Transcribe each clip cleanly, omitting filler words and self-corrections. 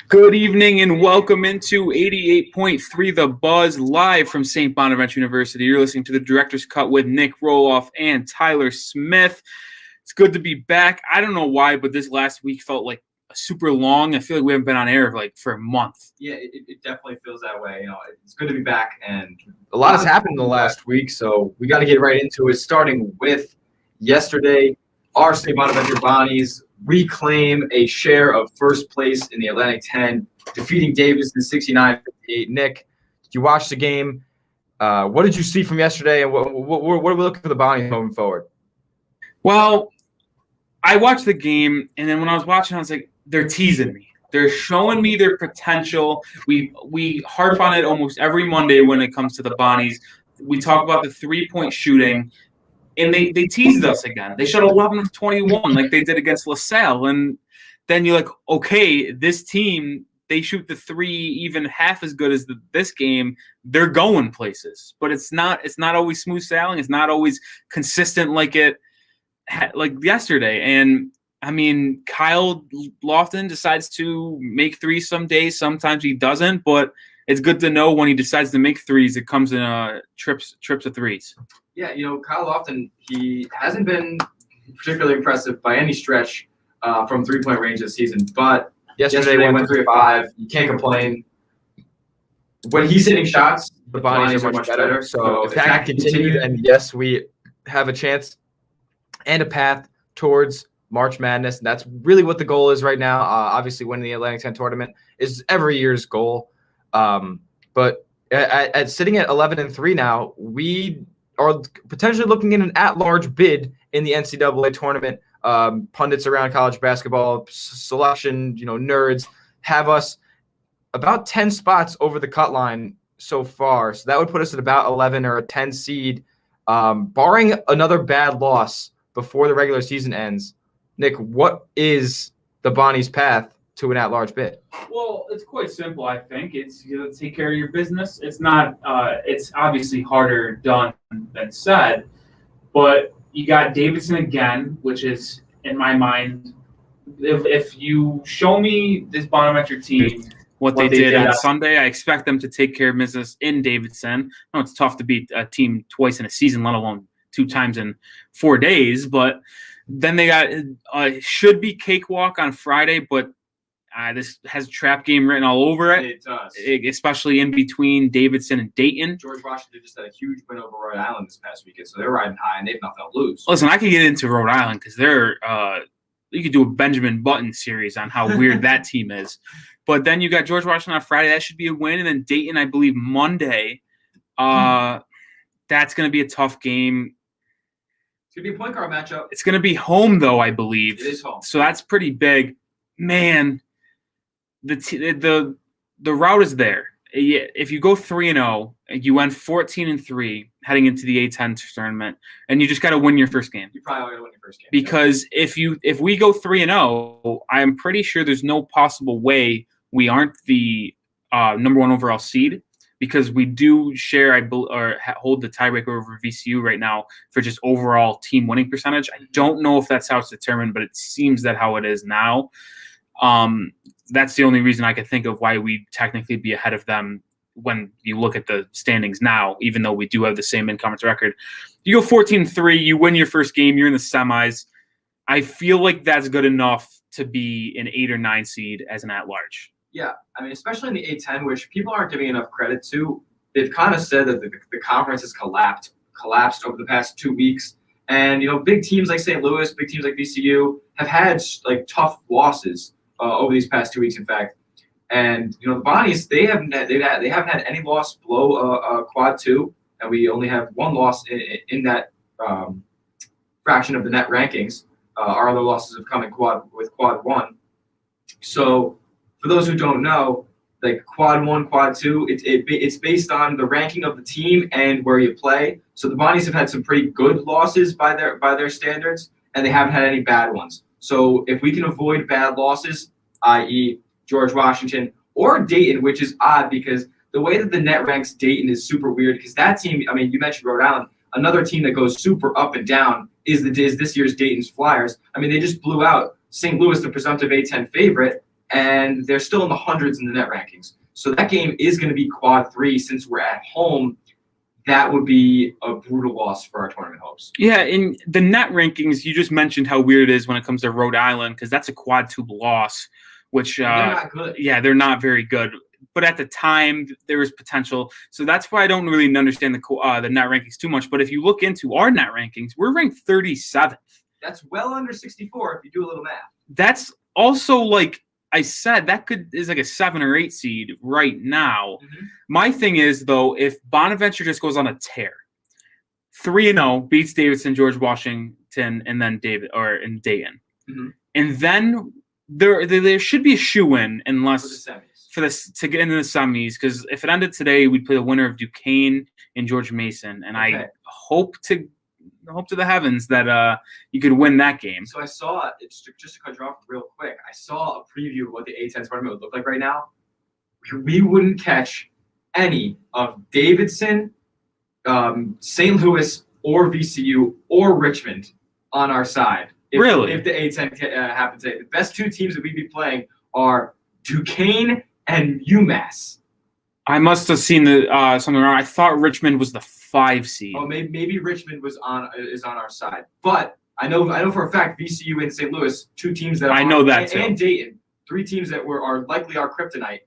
Good evening and welcome into 88.3 The Buzz, live from St. Bonaventure University. You're listening to the Director's Cut with Nic Rohloff and Tyler Smith. It's good to be back. I don't know why, but this last week felt like super long. I feel like we haven't been on air for a month. Yeah, it definitely feels that way. It's good to be back, and a lot has happened in the last week, so we got to get right into it. Starting with yesterday, our St. Bonaventure Bonnies reclaim a share of first place in the Atlantic 10, defeating Davidson 69-58. Nick, did you watch the game? What did you see from yesterday, and what are we looking for the Bonnies moving forward? Well, I watched the game, and then when I was watching, I was like, they're teasing me. They're showing me their potential. We harp on it almost every Monday when it comes to the Bonnies. We talk about the three-point shooting. And they teased us again. They shot 11 of 21 like they did against LaSalle. And then you're like, okay, this team, they shoot the three even half as good as this game. They're going places. But it's not always smooth sailing. It's not always consistent like yesterday. And, I mean, Kyle Lofton decides to make threes some days. Sometimes he doesn't. But it's good to know when he decides to make threes, it comes in trips of threes. Yeah, Kyle Lofton, he hasn't been particularly impressive by any stretch from three-point range this season. But yesterday went 3 of 5. You can't complain. When he's hitting shots, the Bonnies are much better. So if that can continue, then yes, we have a chance and a path towards March Madness. And that's really what the goal is right now. Obviously, winning the Atlantic 10 tournament is every year's goal. But at sitting at 11-3 now, we are potentially looking at an at-large bid in the NCAA tournament. Pundits around college basketball selection, nerds, have us about 10 spots over the cut line so far. So that would put us at about 11 or a 10 seed, barring another bad loss before the regular season ends. Nick, what is the Bonnies' path to an at-large bid? Well, it's quite simple, I think. It's take care of your business. It's not. It's obviously harder done than said, but you got Davidson again, which is, in my mind, if you show me this Bonaventure team, what they did on Sunday, I expect them to take care of business in Davidson. I know it's tough to beat a team twice in a season, let alone 2 times in 4 days, but then they got should be cakewalk on Friday, but this has a trap game written all over it. It does. Especially in between Davidson and Dayton. George Washington just had a huge win over Rhode Island this past weekend, so they're riding high, and they've nothing to lose. Listen, I could get into Rhode Island because they're you could do a Benjamin Button series on how weird that team is. But then you got George Washington on Friday. That should be a win. And then Dayton, I believe, Monday. That's going to be a tough game. It's going to be a point guard matchup. It's going to be home, though, I believe. It is home. So that's pretty big. Man, the route is there. If you go 3-0, you went 14-3 heading into the A10 tournament, and you just got to win your first game. You probably got to win your first game. Because if we go 3-0, I am pretty sure there's no possible way we aren't the number 1 overall seed, because we do share hold the tiebreaker over VCU right now for just overall team winning percentage. I don't know if that's how it's determined, but it seems that how it is now. That's the only reason I can think of why we technically be ahead of them when you look at the standings now, even though we do have the same in-conference record. You go 14-3, you win your first game, you're in the semis. I feel like that's good enough to be an 8 or 9 seed as an at-large. Yeah, I mean, especially in the A10, which people aren't giving enough credit to. They've kind of said that the conference has collapsed over the past 2 weeks. And, big teams like St. Louis, big teams like VCU have had, tough losses over these past 2 weeks, in fact. And, the Bonnies, they haven't had any loss below quad 2, and we only have 1 loss in that fraction of the net rankings. Our other losses have come in quad 1. So, for those who don't know, quad 1, quad 2, it's based on the ranking of the team and where you play. So the Bonnies have had some pretty good losses by their standards, and they haven't had any bad ones. So if we can avoid bad losses, i.e. George Washington or Dayton, which is odd because the way that the net ranks Dayton is super weird, because that team, I mean, you mentioned Rhode Island, another team that goes super up and down is this year's Dayton's Flyers. I mean, they just blew out St. Louis, the presumptive A10 favorite, and they're still in the hundreds in the net rankings. So that game is going to be quad 3 since we're at home. That would be a brutal loss for our tournament hopes. Yeah, in the net rankings, you just mentioned how weird it is when it comes to Rhode Island because that's a quad 2 loss, which they're not good. Yeah, they're not very good. But at the time, there was potential. So that's why I don't really understand the net rankings too much. But if you look into our net rankings, we're ranked 37th. That's well under 64 if you do a little math. That's also like I said, that is like a 7 or 8 seed right now. Mm-hmm. My thing is, though, if Bonaventure just goes on a tear, 3-0, beats Davidson, George Washington, and then Dayton, mm-hmm. and then there should be a shoe-in unless for the semis. To get into the semis, because if it ended today, we'd play the winner of Duquesne and George Mason, and okay. I hope to the heavens that you could win that game. So I saw just to cut you off real quick. I saw a preview of what the A10 tournament would look like right now. We wouldn't catch any of Davidson, St. Louis, or VCU or Richmond on our side. Really? If the A10 happened today, the best 2 teams that we'd be playing are Duquesne and UMass. I must have seen something wrong. I thought Richmond was the 5 seed. Oh, maybe Richmond is on our side, but I know for a fact VCU and St. Louis, 2 teams that and Dayton, 3 teams that are likely our kryptonite,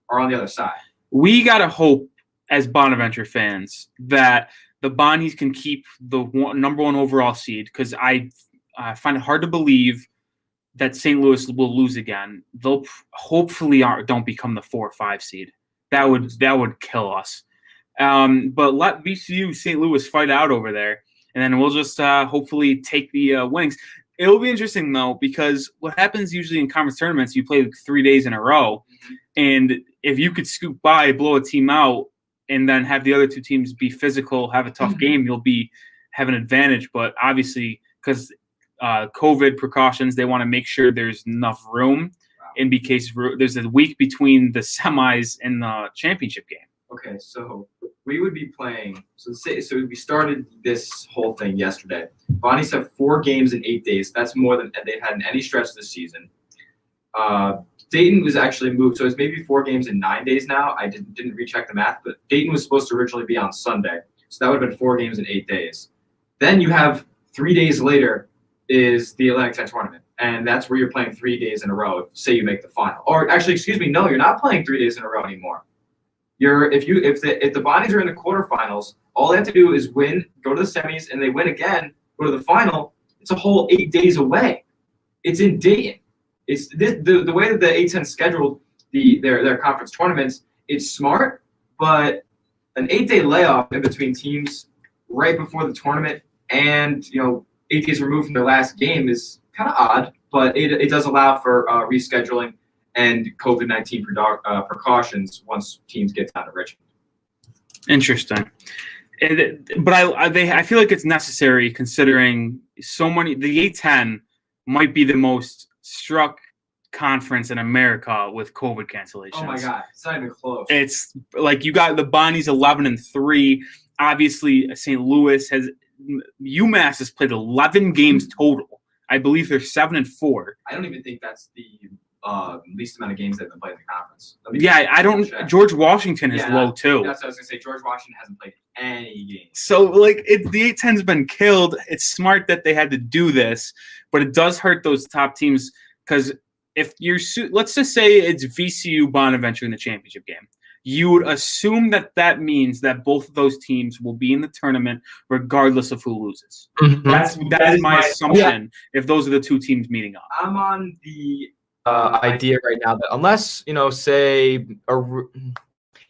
are on the other side. We gotta hope as Bonaventure fans that the Bonnies can keep the number 1 overall seed, because I find it hard to believe that St. Louis will lose again. They'll hopefully don't become the 4 or 5 seed. That would kill us. But let VCU, St. Louis fight out over there, and then we'll just hopefully take the winnings. It'll be interesting, though, because what happens usually in conference tournaments, you play 3 days in a row, and if you could scoop by, blow a team out, and then have the other 2 teams be physical, have a tough game, you'll have an advantage. But obviously, because COVID precautions, they want to make sure there's enough room in case there's a week between the semis and the championship game. Okay, so we would be playing. So we started this whole thing yesterday. Bonnie's have 4 games in 8 days. That's more than they've had in any stretch this season. Dayton was actually moved, so it's maybe 4 games in 9 days now. I didn't recheck the math, but Dayton was supposed to originally be on Sunday, so that would have been 4 games in 8 days. Then you have 3 days later is the Atlantic 10 tournament, and that's where you're playing 3 days in a row. Say you make the final, or actually, excuse me, no, you're not playing 3 days in a row anymore. If the Bonnies are in the quarterfinals, all they have to do is win, go to the semis, and they win again, go to the final. It's a whole 8 days away. It's in Dayton. It's the way that the A10 scheduled their conference tournaments. It's smart, but an 8-day layoff in between teams right before the tournament, and 8 days removed from their last game is kind of odd. But it does allow for rescheduling and COVID-19 precautions once teams get down to Richmond. Interesting. But I feel like it's necessary considering so many. The A10 might be the most struck conference in America with COVID cancellations. Oh my God, it's not even close. It's like you got the Bonnies 11-3. Obviously, St. Louis UMass has played 11 games total. I believe they're 7-4. I don't even think that's the least amount of games they've been playing in the conference. Yeah, I don't. George Washington is low too. That's what I was gonna say. George Washington hasn't played any games. So the A10's been killed. It's smart that they had to do this, but it does hurt those top teams because if let's just say it's VCU Bonaventure in the championship game, you would assume that means that both of those teams will be in the tournament regardless of who loses. Mm-hmm. That is my assumption. Yeah. If those are the 2 teams meeting up, I'm on the idea right now that unless say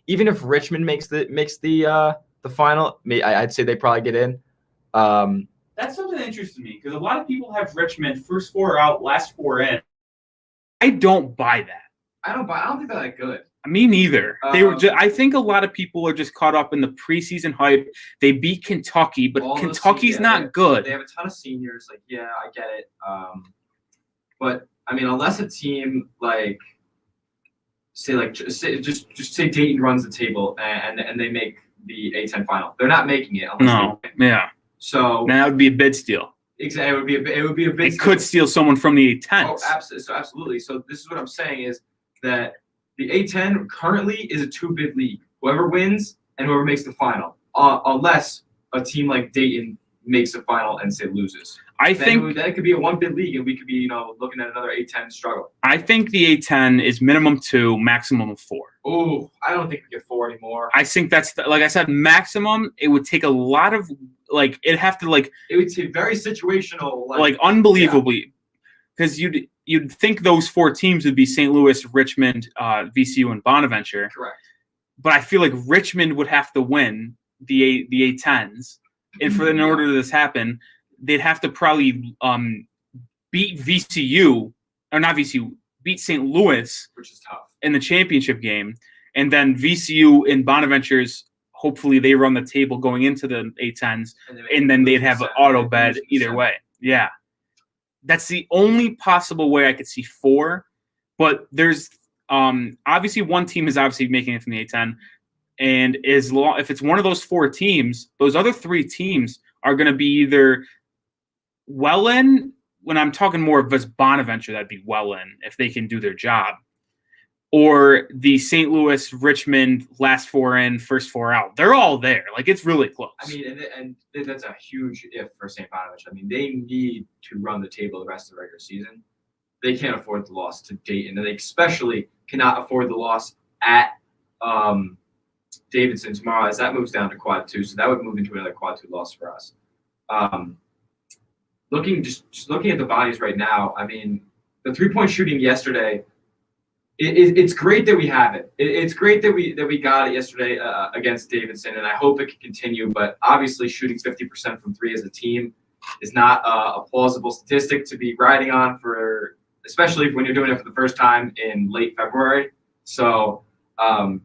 even if Richmond makes the final, I'd say they probably get in. That's something that interests me because a lot of people have Richmond first 4 out, last 4 in. I don't buy that. I don't think they're that good. Me neither. I think a lot of people are just caught up in the preseason hype. They beat Kentucky, but Kentucky's not good. They have a ton of seniors. I get it. But I mean, unless a team say Dayton runs the table and they make the A10 final, they're not making it. No, yeah. So that would be a bid steal. Exactly. It would be a big. It could steal someone from the A10s. Oh, absolutely. So this is what I'm saying is that the A10 currently is a 2-bid league. Whoever wins and whoever makes the final, unless a team like Dayton makes the final and say loses. I think that could be a 1-bid league, and we could be looking at another A10 struggle. I think the A10 is minimum 2, maximum of 4. Oh, I don't think we get 4 anymore. I think that's like I said, maximum. It would take a lot of it'd have to It would be very situational, unbelievably, because you'd think those 4 teams would be St. Louis, Richmond, VCU, and Bonaventure. Correct. But I feel like Richmond would have to win the A10s, and in order for this happen, they'd have to probably beat VCU or not VCU, beat St. Louis, which is tough, in the championship game, and then VCU and Bonaventure's. Hopefully, they run the table going into the A10s, and then they'd have an auto bed either way. Yeah, that's the only possible way I could see 4. But there's obviously one team is obviously making it from the A10, and if it's one of those 4 teams, those other 3 teams are going to be either well in. When I'm talking more of just Bonaventure, that'd be well in if they can do their job. Or the St. Louis, Richmond, last 4 in, first 4 out. They're all there. It's really close. I mean, and that's a huge if for St. Bonaventure. I mean, they need to run the table the rest of the regular season. They can't afford the loss to Dayton, and they especially cannot afford the loss at Davidson tomorrow, as that moves down to quad 2. So that would move into another quad 2 loss for us. Looking at the bodies right now, I mean, the 3-point shooting yesterday. It's great that we have it. It's great that we got it yesterday against Davidson, and I hope it can continue. But obviously, shooting 50% from 3 as a team is not a plausible statistic to be riding on for, especially when you're doing it for the first time in late February. So the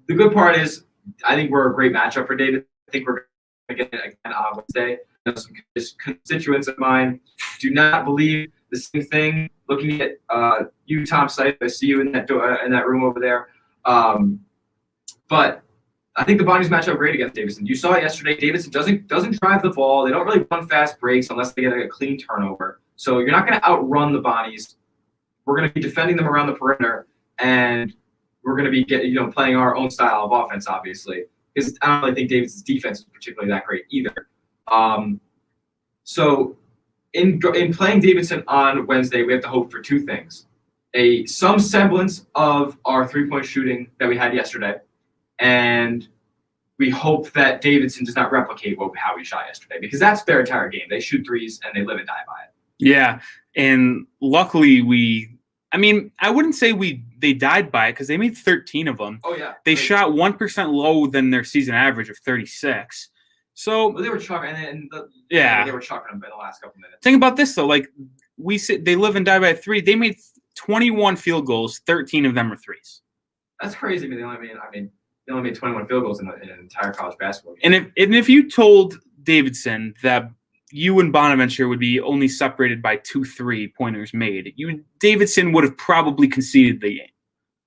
good part is, I think we're a great matchup for Davidson. I think we're going to get it again on Wednesday. Some constituents of mine do not believe the same thing. Looking at you, Tom Sipe, I see you in that room over there. But I think the Bonnies match up great against Davidson. You saw it yesterday. Davidson doesn't drive the ball. They don't really run fast breaks unless they get a clean turnover. So you're not going to outrun the Bonnies. We're going to be defending them around the perimeter, and we're going to be playing our own style of offense, obviously, because I don't really think Davidson's defense is particularly that great either. So in playing Davidson on Wednesday, we have to hope for 2 things: some semblance of our 3-point shooting that we had yesterday, and we hope that Davidson does not replicate how we shot yesterday, because that's their entire game. They shoot 3s and they live and die by it. Yeah, and luckily I wouldn't say they died by it, because they made 13 of them. Oh yeah, they shot 1% lower than their season average of 36. So they were chalking, they were chalking them in the last couple minutes. Think about this though, we said they live and die by 3. They made 21 field goals, 13 of them are 3s. That's crazy. They only made 21 field goals in an entire college basketball game. And if you told Davidson that you and Bonaventure would be only separated by 2 3-pointers made, Davidson would have probably conceded the game.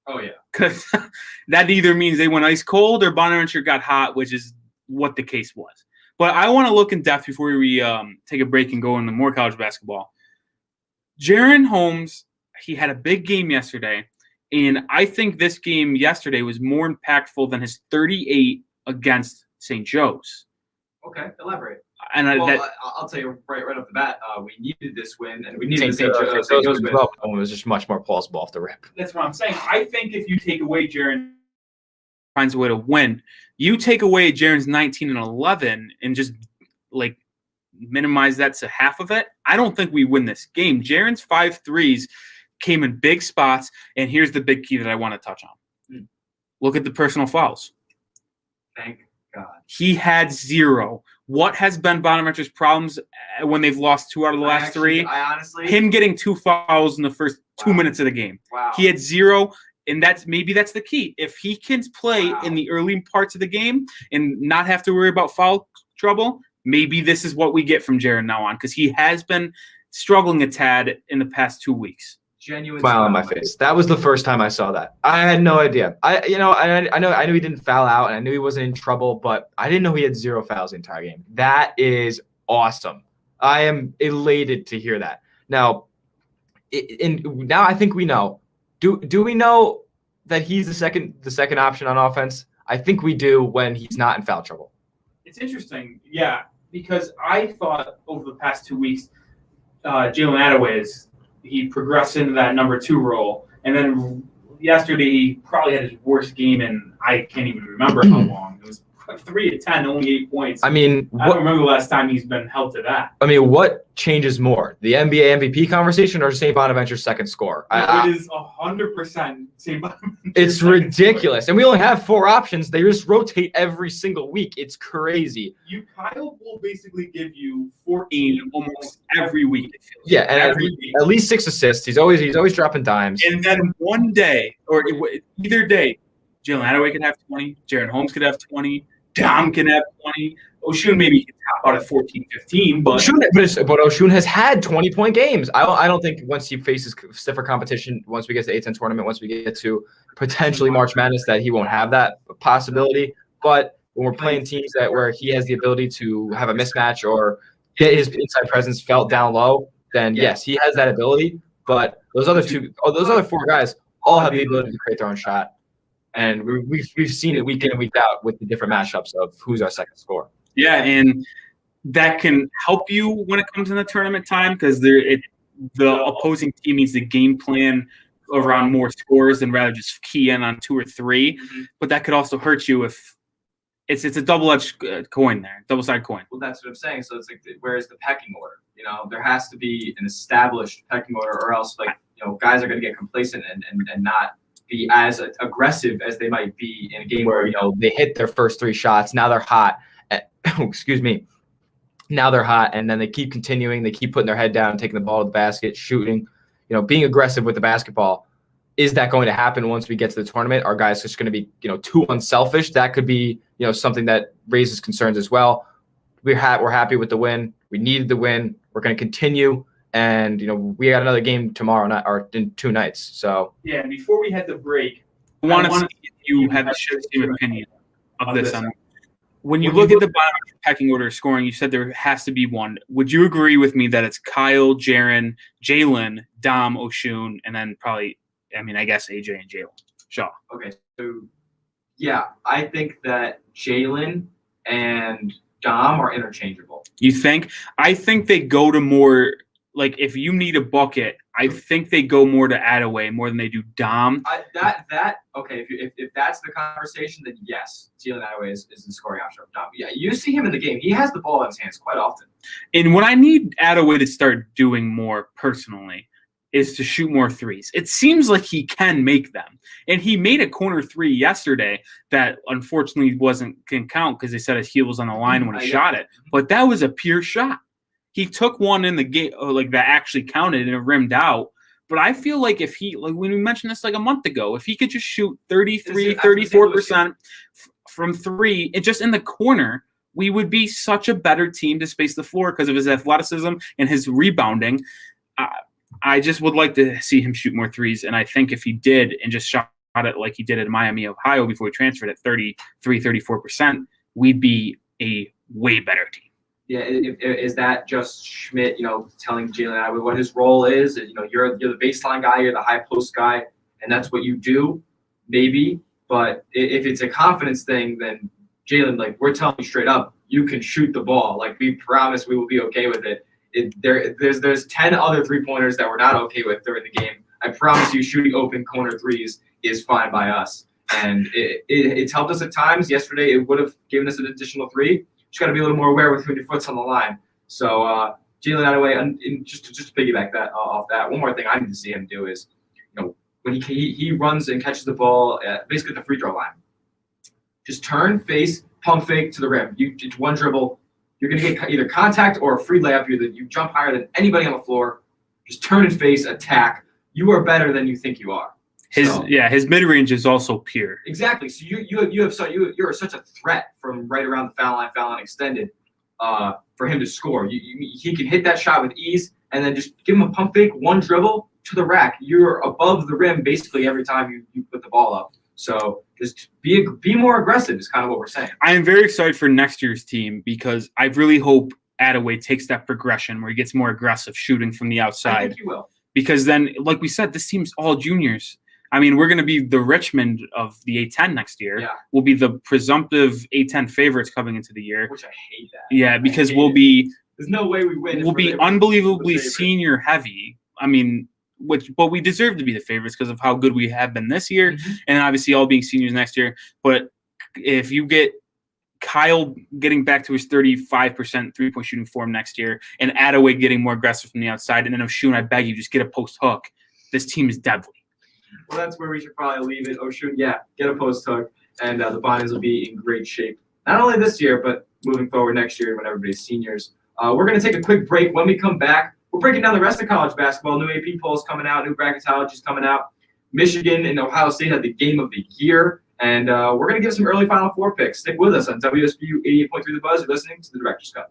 Oh yeah, because that either means they went ice cold or Bonaventure got hot, which is what the case was. But I want to look in depth before we take a break and go into more college basketball. Jaron Holmes, he had a big game yesterday, and I think this game yesterday was more impactful than his 38 against St. Joe's. Okay, elaborate. And I'll tell you right off the bat, we needed this win, and we needed the St. Joe's win. It was just much more plausible off the rip. That's what I'm saying. I think if you take away Jaron, finds a way to win. You take away Jaron's 19 and 11 and just minimize that to half of it, I don't think we win this game. Jaron's 5 threes came in big spots, and here's the big key that I want to touch on. Look at the personal fouls. Thank God. He had 0. What has been Bonaventure's problems when they've lost 2 out of the last 3? I honestly, him getting 2 fouls in the first 2 minutes of the game. Wow. He had 0. And that's the key. If he can play in the early parts of the game and not have to worry about foul trouble, maybe this is what we get from Jaron now on, because he has been struggling a tad in the past 2 weeks. Genuine smile on my face. That was the first time I saw that. I had no idea. I knew he didn't foul out, and I knew he wasn't in trouble, but I didn't know he had 0 fouls the entire game. That is awesome. I am elated to hear that. Now, now I think we know. Do we know that he's the second option on offense? I think we do when he's not in foul trouble. It's interesting, yeah, because I thought over the past 2 weeks, Jalen Attaway he progressed into that number 2 role, and then yesterday he probably had his worst game in I can't even remember how long. It was 3 of 10, only 8 points. I mean, I don't remember the last time he's been held to that. I mean, what changes more, the NBA MVP conversation or St. Bonaventure's second score? It is 100% St. Bonaventure. It's ridiculous, score. And we only have 4 options. They just rotate every single week. It's crazy. Kyle will basically give you 14 almost every week. It feels yeah, and at least 6 assists. He's always dropping dimes. And then one day, or either day, Jalen Attaway could have 20, Jaron Holmes could have 20. Dom can have 20. Oshun maybe can top out at 14, 15. But Oshun has had 20-point games. I don't think once he faces stiffer competition, once we get to the A-10 tournament, once we get to potentially March Madness, that he won't have that possibility. But when we're playing teams where he has the ability to have a mismatch or get his inside presence felt down low, then yes, he has that ability. But those other 4 guys all have the ability to create their own shot. And we've seen it week in and week out with the different matchups of who's our second scorer. Yeah, and that can help you when it comes in the tournament time because the opposing team needs to game plan around more scores than rather just key in on 2 or 3. Mm-hmm. But that could also hurt you if it's a double-edged coin there, double-sided coin. Well, that's what I'm saying. So it's like, where's the pecking order? There has to be an established pecking order, or else guys are going to get complacent and not be as aggressive as they might be in a game where they hit their first 3 shots. Now they're hot. Excuse me. Now they're hot, and then they keep continuing. They keep putting their head down, taking the ball to the basket, shooting. Being aggressive with the basketball. Is that going to happen once we get to the tournament? Are guys just going to be too unselfish? That could be something that raises concerns as well. We're happy with the win. We needed the win. We're going to continue. And, we got another game tomorrow night or in 2 nights. So yeah, and before we had the break, I wanted to see if you had the same opinion of this. When you look at the bottom of the pecking order scoring, you said there has to be one. Would you agree with me that it's Kyle, Jaren, Jalen, Dom, Oshun, and then probably, I guess AJ and Jalen Shaw? Okay, so yeah, I think that Jalen and Dom are interchangeable. You think? I think they go to more. Like, if you need a bucket, I think they go more to Attaway more than they do Dom. Okay, if that's the conversation, then yes, Jalen Attaway is the scoring option of Dom. Yeah, you see him in the game. He has the ball in his hands quite often. And what I need Attaway to start doing more personally is to shoot more threes. It seems like he can make them. And he made a corner 3 yesterday that unfortunately can count because they said his heel was on the line when he shot it. But that was a pure shot. He took one in the game, that actually counted and it rimmed out. But I feel like if he, when we mentioned this a month ago, if he could just shoot 34% from 3 and just in the corner, we would be such a better team to space the floor because of his athleticism and his rebounding. I just would like to see him shoot more threes. And I think if he did and just shot it like he did at Miami, Ohio before he transferred at 34%, we'd be a way better team. Yeah, is that just Schmidt, telling Jalen Attaway what his role is? You're the baseline guy, you're the high post guy, and that's what you do, maybe. But if it's a confidence thing, then Jalen, we're telling you straight up, you can shoot the ball. We promise we will be okay with it. There's 10 other 3-pointers that we're not okay with during the game. I promise you, shooting open corner threes is fine by us. And it's helped us at times. Yesterday, it would have given us an additional 3. Just got to be a little more aware with when your foot's on the line. So Jalen Attaway, and just to piggyback that off that, one more thing I need to see him do is, when he runs and catches the ball basically at the free throw line, just turn, face, pump fake to the rim. It's one dribble. You're going to get either contact or a free layup. You jump higher than anybody on the floor. Just turn and face, attack. You are better than you think you are. His mid range is also pure. Exactly. So you're such a threat from right around the foul line extended, for him to score. He can hit that shot with ease, and then just give him a pump fake, one dribble to the rack. You're above the rim basically every time you put the ball up. So just be more aggressive is kind of what we're saying. I am very excited for next year's team because I really hope Attaway takes that progression where he gets more aggressive shooting from the I outside. think he will. Because then, like we said, this team's all juniors. I mean, we're going to be the Richmond of the A-10 next year. Yeah. We'll be the presumptive A-10 favorites coming into the year. Which I hate that. Yeah, because hate we'll it. be There's no way we win. we'll be unbelievably senior heavy. I mean, but we deserve to be the favorites because of how good we have been this year, and obviously all being seniors next year. But if you get Kyle getting back to his 35% three-point shooting form next year, and Attaway getting more aggressive from the outside, and then Oshun, I beg you, just get a post hook. This team is deadly. Well, that's where we should probably leave it. Oshun, yeah, get a post hook, and the Bonnies will be in great shape. Not only this year, but moving forward next year when everybody's seniors. We're going to take a quick break. When we come back, we're breaking down the rest of college basketball. New AP polls coming out, new bracketology coming out. Michigan and Ohio State had the game of the year, and we're going to give some early Final Four picks. Stick with us on WSBU 88.3 The Buzz. You're listening to the Director's Cut.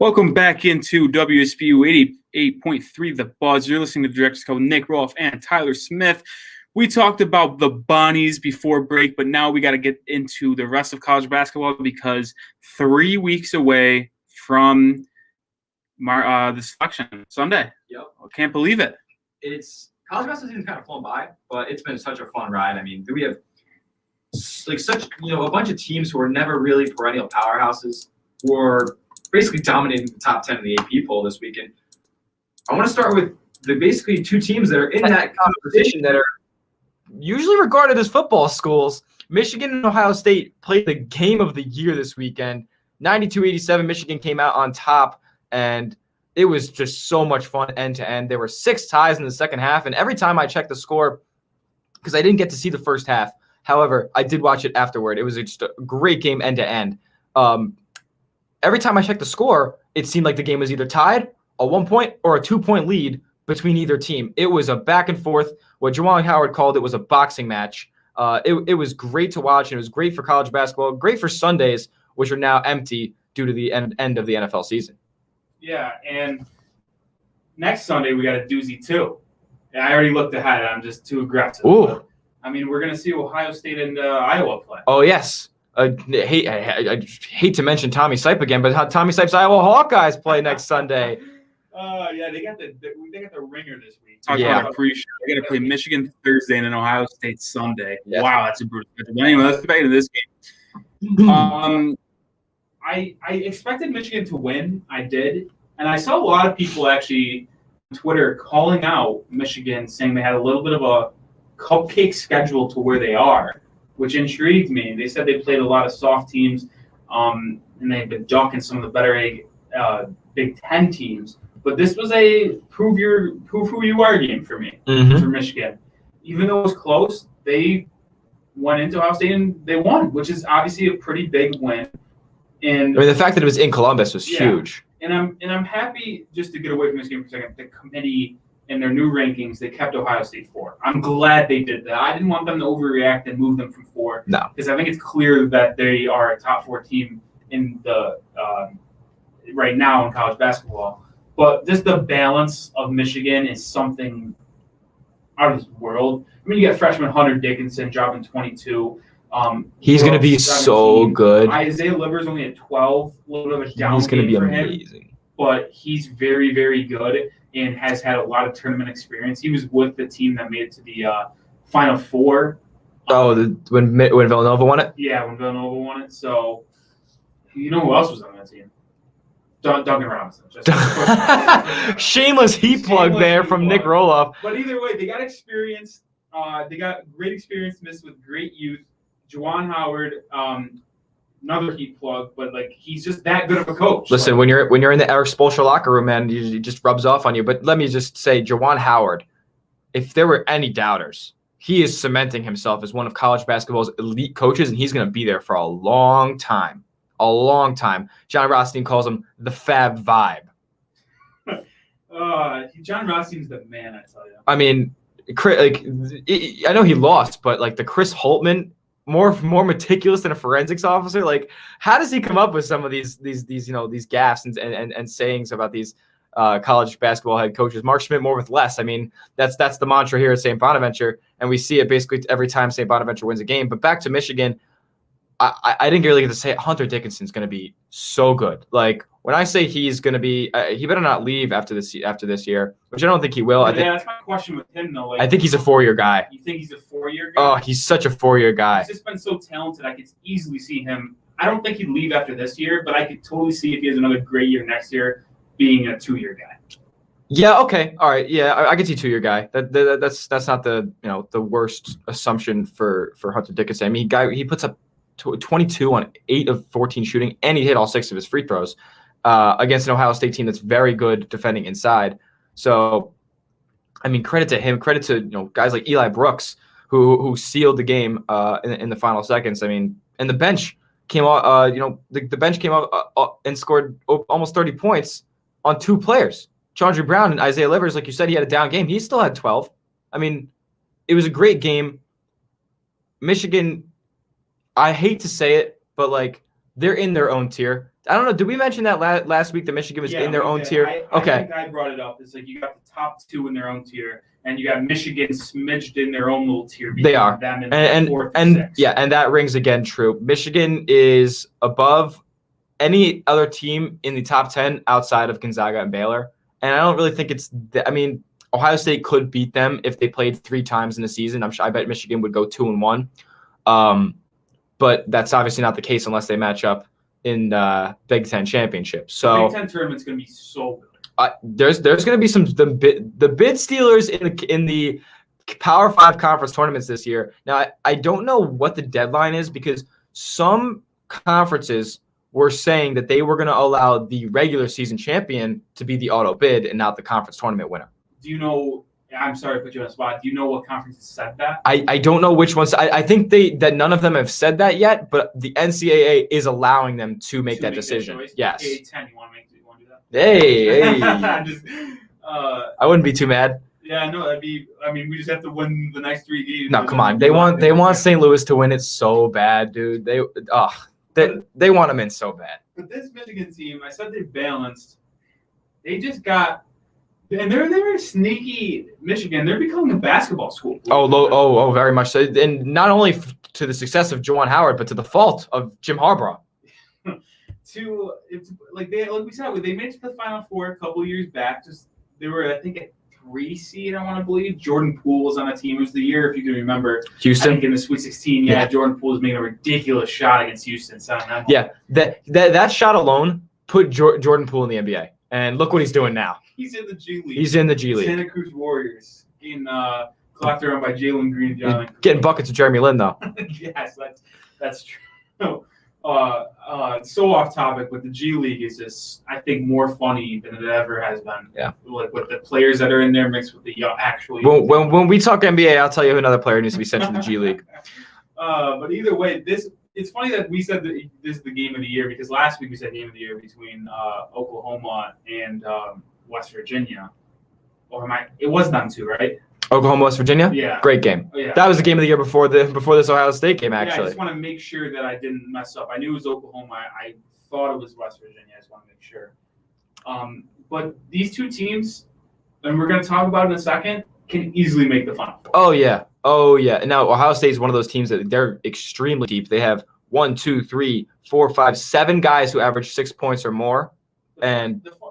Welcome back into WSBU 88.3 The Buzz. You're listening to the Director's Cut with Nic Rohloff and Tyler Smith. We talked about the Bonnies before break, but now we got to get into the rest of college basketball because 3 weeks away from the selection Sunday. Yep. I can't believe it. It's college basketball season's kind of flown by, but it's been such a fun ride. I mean, we have like such a bunch of teams who are never really perennial powerhouses who are basically dominating the top 10 of the AP poll this weekend. I want to start with the basically two teams that are in that competition that are usually regarded as football schools. Michigan and Ohio State played the game of the year this weekend. 92-87, Michigan came out on top, and it was just so much fun end to end. There were 6 ties in the second half, and every time I checked the score, because I didn't get to see the first half, however, I did watch it afterward. It was just a great game end to end. Every time I checked the score, it seemed like the game was either tied, a 1-point, or a 2-point lead between either team. It was a back and forth. What Juwan Howard called it was a boxing match. It was great to watch, and it was great for college basketball, great for Sundays, which are now empty due to the end of the NFL season. Yeah, and next Sunday we got a doozy too. I already looked ahead. I'm just too aggressive. Ooh. I mean, we're going to see Ohio State and Iowa play. Oh, yes. I hate to mention Tommy Sipe again, but Tommy Sipe's Iowa Hawkeyes play next Sunday. Yeah, they got the ringer this week. Yeah. They're going to play Michigan Thursday and then Ohio State Sunday. Yes. Wow, that's a brutal schedule. Anyway, let's get back into this game. I expected Michigan to win. I did. And I saw a lot of people actually on Twitter calling out Michigan, saying they had a little bit of a cupcake schedule to where they are, which intrigued me. They said they played a lot of soft teams, and they've been ducking some of the better Big Ten teams. But this was a prove who you are game for me, for Michigan. Even though it was close, they went into Ohio State and they won, which is obviously a pretty big win. And I mean, the fact that it was in Columbus was huge. And I'm happy, just to get away from this game for a second, the committee in their new rankings, they kept Ohio State 4. I'm glad they did that. I didn't want them to overreact and move them from 4. No. Because I think it's clear that they are a top 4 team in the right now in college basketball. But just the balance of Michigan is something out of this world. I mean, you got freshman Hunter Dickinson dropping 22. He's going to be 17. So good. Isaiah Livers only at 12. A little bit of a down He's going to be amazing. Him, but he's very, very good and has had a lot of tournament experience. He was with the team that made it to the Final Four. When Villanova won it? Yeah, when Villanova won it. So, you know who else was on that team? Duncan Robinson. Shameless heat plug there from Nic Rohloff. But either way, they got experience. They got great experience mixed with great youth. Juwan Howard, another heat plug, but he's just that good of a coach. Listen, when you're in the Eric Spoelstra locker room, man, it just rubs off on you. But let me just say, Juwan Howard, if there were any doubters, he is cementing himself as one of college basketball's elite coaches, and he's going to be there for a long time. A long time. John Rothstein calls him the Fab Vibe. John Rothstein's the man, I tell you. I mean, I know he lost, but the Chris Holtman, more meticulous than a forensics officer. How does he come up with some of these gaffes and sayings about these college basketball head coaches? Mark Schmidt, more with less. I mean, that's the mantra here at St. Bonaventure, and we see it basically every time St. Bonaventure wins a game. But back to Michigan, I didn't really get to say it. Hunter Dickinson's going to be so good. When I say he's going to be, he better not leave after this year, which I don't think he will. That's my question with him, though. I think he's a 4-year guy. You think he's a 4-year guy? Oh, he's such a 4-year guy. He's just been so talented. I could easily see him. I don't think he'd leave after this year, but I could totally see if he has another great year next year being a 2-year guy. Yeah. Okay. All right. Yeah, I could see 2-year guy. That's not the worst assumption for Hunter Dickinson. I mean, he puts up 22 on 8 of 14 shooting, and he hit all 6 of his free throws against an Ohio State team that's very good defending inside. So, I mean, credit to him. Credit to guys like Eli Brooks who sealed the game in the final seconds. I mean, and the bench came out. The bench came out and scored almost 30 points on 2 players, Chandra Brown and Isaiah Livers. Like you said, he had a down game. He still had 12. I mean, it was a great game. Michigan, I hate to say it, but they're in their own tier. I don't know. Did we mention that last week that Michigan was in their own tier? I think I brought it up. It's you got the top 2 in their own tier, and you got Michigan smidged in their own little tier. They are, them in and 4th and 6th. Yeah, and that rings again true. Michigan is above any other team in the top 10 outside of Gonzaga and Baylor, and I don't really think it's. I mean, Ohio State could beat them if they played 3 times in a season. I bet Michigan would go 2-1. But that's obviously not the case unless they match up in Big Ten championship. So Big Ten tournament's going to be so good. There's going to be the bid stealers in the Power 5 conference tournaments this year. Now, I don't know what the deadline is because some conferences were saying that they were going to allow the regular season champion to be the auto bid and not the conference tournament winner. Do you know? I'm sorry to put you on the spot. Do you know what conferences said that? I don't know which ones. I think that none of them have said that yet, but the NCAA is allowing them to make that decision. Yes. A10, you want to do that? Hey. Just, I wouldn't be too mad. Yeah, no, that'd be. I mean, we just have to win the next 3 games. No, come on. They want St. Louis to win it so bad, dude. They want them in so bad. But this Michigan team, I said they're balanced. They just got, and they're sneaky. Michigan, they're becoming a basketball school. Oh, very much so. And not only to the success of Juwan Howard, but to the fault of Jim Harbaugh. It's like we said, they made it to the Final Four a couple of years back. They were, I think, a 3 seed. I want to believe Jordan Poole was on the team. It was the year, if you can remember, Houston. I think in the Sweet 16. Yeah, Jordan Poole was making a ridiculous shot against Houston. Yeah, that shot alone put Jordan Poole in the NBA, and look what he's doing now. He's in the G League. He's in the G League. Santa Cruz Warriors getting clocked around by Jalen Green. Getting buckets of Jeremy Lin though. Yes, that's true. So off topic, but the G League is just, I think, more funny than it ever has been. Yeah. Like with the players that are in there mixed with the actual. When we talk NBA, I'll tell you who another player needs to be sent to the G League. But either way, it's funny that we said that this is the game of the year because last week we said game of the year between Oklahoma and West Virginia. It was them two, right? Oklahoma, West Virginia? Yeah. Great game. Oh, yeah. That was the game of the year before this Ohio State game, actually. Yeah, I just want to make sure that I didn't mess up. I knew it was Oklahoma. I thought it was West Virginia. I just want to make sure. But these two teams, and we're going to talk about it in a second, can easily make the Final Four. Oh, yeah. Now, Ohio State is one of those teams that they're extremely deep. They have 1, 2, 3, 4, 5, 7 guys who average 6 points or more.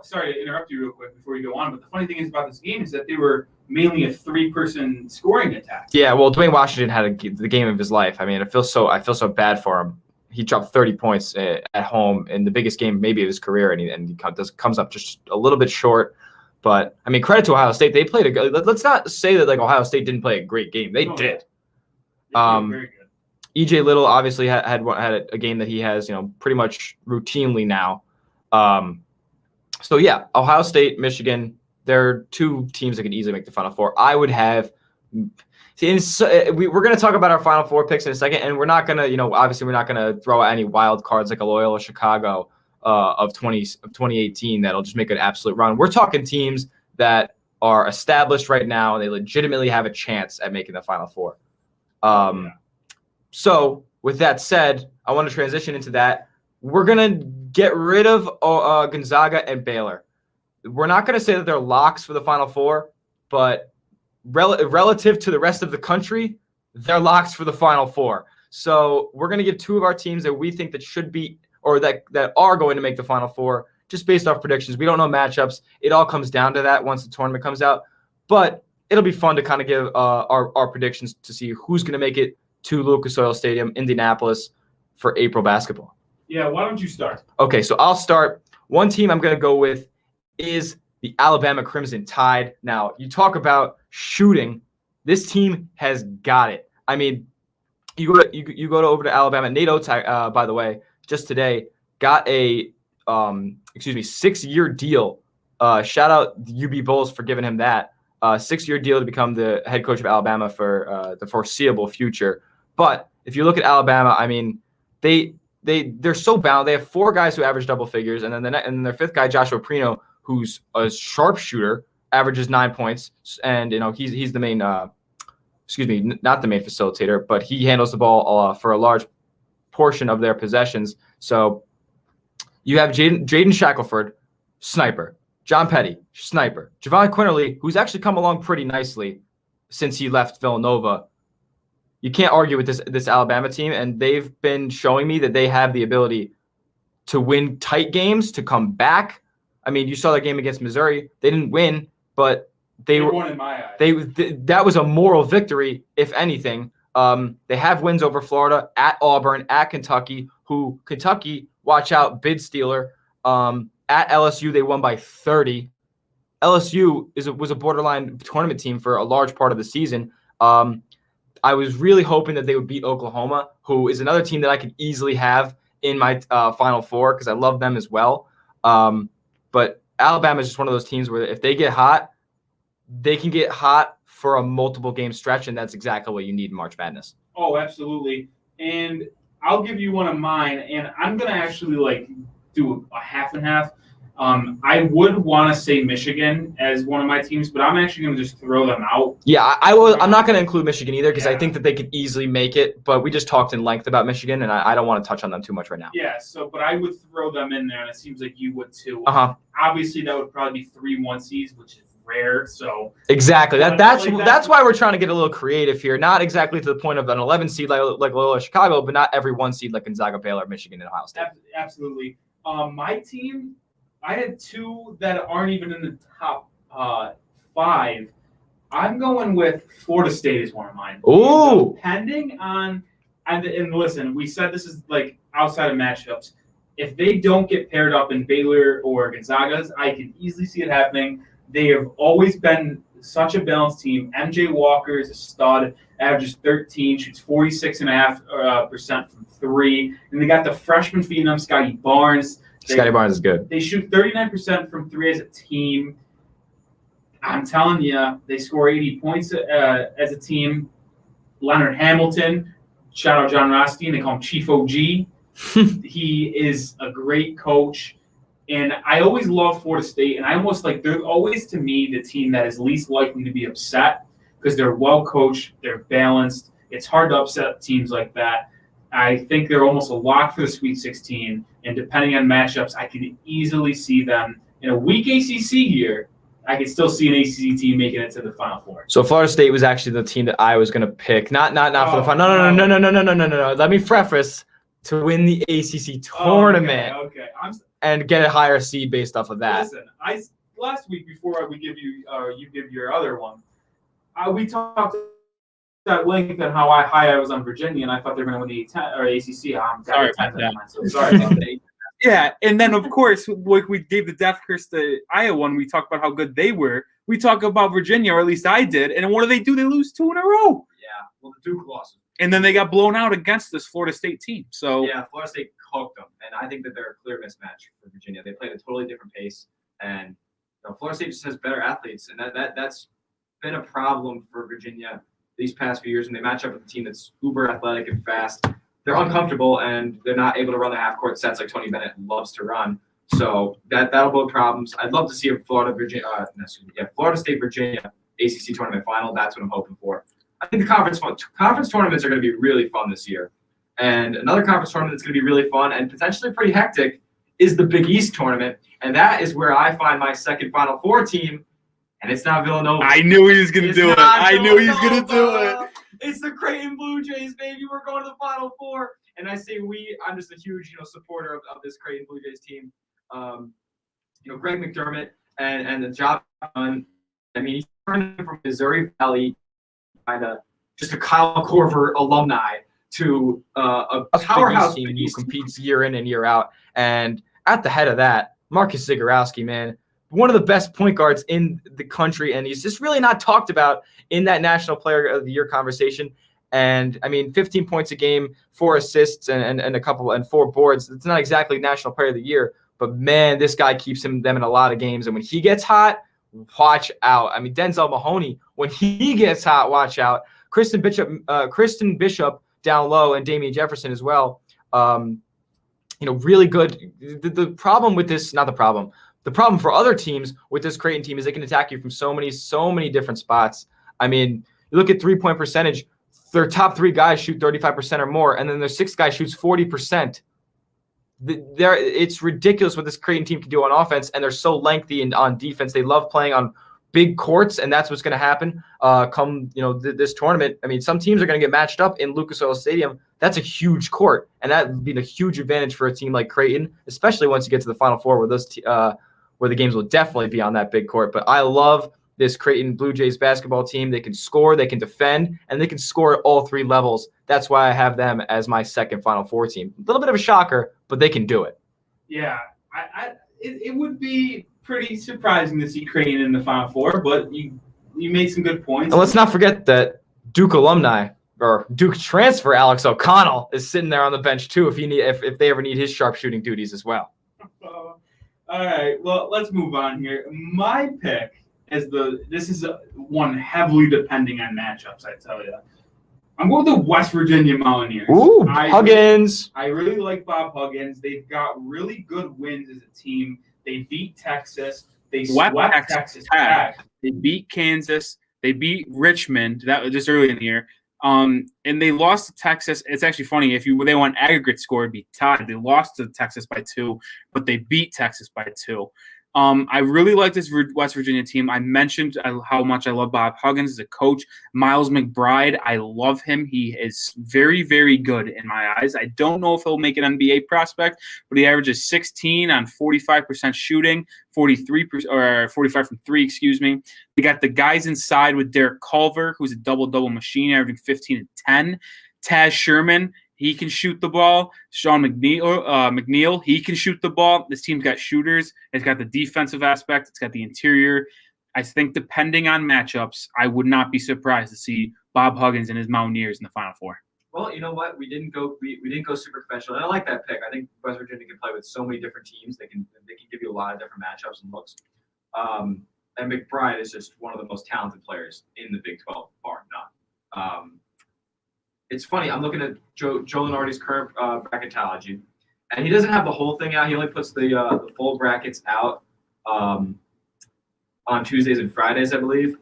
Sorry to interrupt you real quick before you go on, but the funny thing is about this game is that they were mainly a 3-person scoring attack. Yeah, well, Dwayne Washington had the game of his life. I mean, I feel so bad for him. He dropped 30 points at home in the biggest game maybe of his career, and he comes up just a little bit short. But I mean, credit to Ohio State. They played let's not say that like Ohio State didn't play a great game. They did. They played very good. EJ Little obviously had a game that he has pretty much routinely now. So yeah, Ohio State, Michigan, they're two teams that can easily make the Final Four. I would have. We're going to talk about our Final Four picks in a second, and we're not going to, obviously we're not going to throw out any wild cards like a Loyola Chicago of 2018 that'll just make an absolute run. We're talking teams that are established right now, and they legitimately have a chance at making the Final Four. So with that said, I want to transition into that. We're going to get rid of Gonzaga and Baylor. We're not going to say that they're locks for the Final Four, but relative to the rest of the country, they're locks for the Final Four. So we're going to give 2 of our teams that we think that should be or that are going to make the Final Four just based off predictions. We don't know matchups. It all comes down to that once the tournament comes out. But it'll be fun to kind of give our predictions to see who's going to make it to Lucas Oil Stadium, Indianapolis, for April basketball. Yeah, why don't you start? Okay, so I'll start. One team I'm going to go with is the Alabama Crimson Tide. Now, you talk about shooting. This team has got it. I mean, you go over to Alabama. Nate Oates, by the way, just today got a 6-year deal. Shout out the UB Bulls for giving him that 6-year deal to become the head coach of Alabama for the foreseeable future. But if you look at Alabama, I mean, they're so bound. They have 4 guys who average double figures, and then their 5th guy, Joshua Prino, who's a sharpshooter, averages 9 points, and he's the main. Not the main facilitator, but he handles the ball for a large portion of their possessions. So you have Jaden Shackelford, sniper. John Petty, sniper. Javon Quinterly, who's actually come along pretty nicely since he left Villanova. You can't argue with this Alabama team, and they've been showing me that they have the ability to win tight games, to come back. I mean, you saw that game against Missouri. They didn't win, but they won in my eyes. That was a moral victory, if anything. They have wins over Florida, at Auburn, at Kentucky, Kentucky, watch out, bid stealer. At LSU, they won by 30. LSU was a borderline tournament team for a large part of the season. I was really hoping that they would beat Oklahoma, who is another team that I could easily have in my Final Four because I love them as well. But Alabama is just one of those teams where if they get hot, they can get hot for a multiple game stretch, and that's exactly what you need in March Madness. Oh, absolutely. And I'll give you one of mine, and I'm going to actually do a half and half. I would want to say Michigan as one of my teams, but I'm actually going to just throw them out. Yeah, I will. I'm not going to include Michigan either because I think that they could easily make it, but we just talked in length about Michigan, and I don't want to touch on them too much right now. Yeah, but I would throw them in there, and it seems like you would too. Obviously, that would probably be 3-1 seeds, which is rare. So exactly that's why we're trying to get a little creative here. Not exactly to the point of an 11 seed like Loyola Chicago, but not every 1 seed like Gonzaga, Baylor, Michigan, and Ohio State. Absolutely. My team, I had 2 that aren't even in the top 5. I'm going with Florida State as one of mine. Ooh. Depending on and listen, we said this is like outside of matchups. If they don't get paired up in Baylor or Gonzaga's, I can easily see it happening. They have always been such a balanced team. MJ Walker is a stud, averages 13, shoots 46.5% from 3. And they got the freshman phenom, Scotty Barnes. Scotty Barnes is good. They shoot 39% from 3 as a team. I'm telling you, they score 80 points as a team. Leonard Hamilton, shout out John Rothstein, they call him Chief OG. He is a great coach. And I always love Florida State, and I almost they're always, to me, the team that is least likely to be upset because they're well coached, they're balanced. It's hard to upset teams like that. I think they're almost a lock for the Sweet 16, and depending on matchups, I could easily see them in a weak ACC year. I could still see an ACC team making it to the Final Four. So Florida State was actually the team that I was going to pick. Not for the final. No. Let me preface to win the ACC tournament. Okay. And get a higher seed based off of that. Listen, last week before we give you you give your other one, we talked at length on how high I was on Virginia, and I thought they were going to win the A10 or ACC. I'm sorry about that. So sorry about that. Yeah, and then of course, like we gave the death curse to Iowa one. We talked about how good they were. We talk about Virginia, or at least I did. And what do? They lose 2 in a row. Yeah, well, the Duke lost. And then they got blown out against this Florida State team. So yeah, Florida State cooked them, and I think that they're a clear mismatch for Virginia. They played a totally different pace, and Florida State just has better athletes, and that's been a problem for Virginia these past few years when they match up with a team that's uber athletic and fast. They're uncomfortable, and they're not able to run the half-court sets like Tony Bennett loves to run. So that'll bode problems. I'd love to see a Florida State Virginia ACC tournament final. That's what I'm hoping for. I think the conference tournaments are going to be really fun this year. And another conference tournament that's going to be really fun and potentially pretty hectic is the Big East tournament. And that is where I find my second Final Four team, and it's not Villanova. I knew he was going to do it. I knew he was going to do it. It's the Creighton Blue Jays, baby. We're going to the Final Four. And I say I'm just a huge, supporter of this Creighton Blue Jays team. Greg McDermott and the job done. I mean, he's turned from Missouri Valley, just a Kyle Korver alumni, to a powerhouse team who competes year in and year out. And at the head of that, Marcus Zagorowski, man, one of the best point guards in the country, and he's just really not talked about in that National Player of the Year conversation. And I mean, 15 points a game, 4 assists, and a couple and 4 boards. It's not exactly National Player of the Year, but man, this guy keeps them in a lot of games. And when he gets hot, watch out. I mean, Denzel Mahoney, when he gets hot, watch out. Kristen Bishop down low, and Damian Jefferson as well. Really good. The problem with this, not the problem. The problem for other teams with this Creighton team is they can attack you from so many different spots. I mean, you look at 3-point percentage, their top 3 guys shoot 35% or more, and then their 6th guy shoots 40%. It's ridiculous what this Creighton team can do on offense, and they're so lengthy and on defense. They love playing on big courts, and that's what's going to happen come this tournament. I mean, some teams are going to get matched up in Lucas Oil Stadium. That's a huge court, and that would be a huge advantage for a team like Creighton, especially once you get to the Final Four, where the games will definitely be on that big court. But I love this Creighton Blue Jays basketball team. They can score, they can defend, and they can score at all 3 levels. That's why I have them as my second Final Four team. A little bit of a shocker, but they can do it. Yeah, it would be pretty surprising to see Creighton in the Final Four, but you made some good points. And let's not forget that Duke alumni or Duke transfer Alex O'Connell is sitting there on the bench too if they ever need his sharpshooting duties as well. All right, well, let's move on here. My pick is this is one heavily depending on matchups, I tell you. I'm going with the West Virginia Mountaineers. Ooh, Huggins. I really like Bob Huggins. They've got really good wins as a team. They beat Texas. They swept Texas Tech. They beat Kansas. They beat Richmond. That was just early in the year. And they lost to Texas. It's actually funny. They won aggregate score, it'd be tied. They lost to Texas by 2, but they beat Texas by 2. I really like this West Virginia team. I mentioned how much I love Bob Huggins as a coach. Miles McBride, I love him. He is very, very good in my eyes. I don't know if he'll make an NBA prospect, but he averages 16 on 45% shooting, 43% or 45 from 3. Excuse me. They got the guys inside with Derek Culver, who's a double-double machine, averaging 15 and 10. Taz Sherman. He can shoot the ball. Sean McNeil, he can shoot the ball. This team's got shooters. It's got the defensive aspect. It's got the interior. I think depending on matchups, I would not be surprised to see Bob Huggins and his Mountaineers in the Final Four. Well, you know what? We didn't go super conventional. And I like that pick. I think West Virginia can play with so many different teams. They can give you a lot of different matchups and looks. And McBride is just one of the most talented players in the Big 12, bar none. It's funny. I'm looking at Joe Lunardi's current bracketology, and he doesn't have the whole thing out. He only puts the full brackets out on Tuesdays and Fridays, I believe.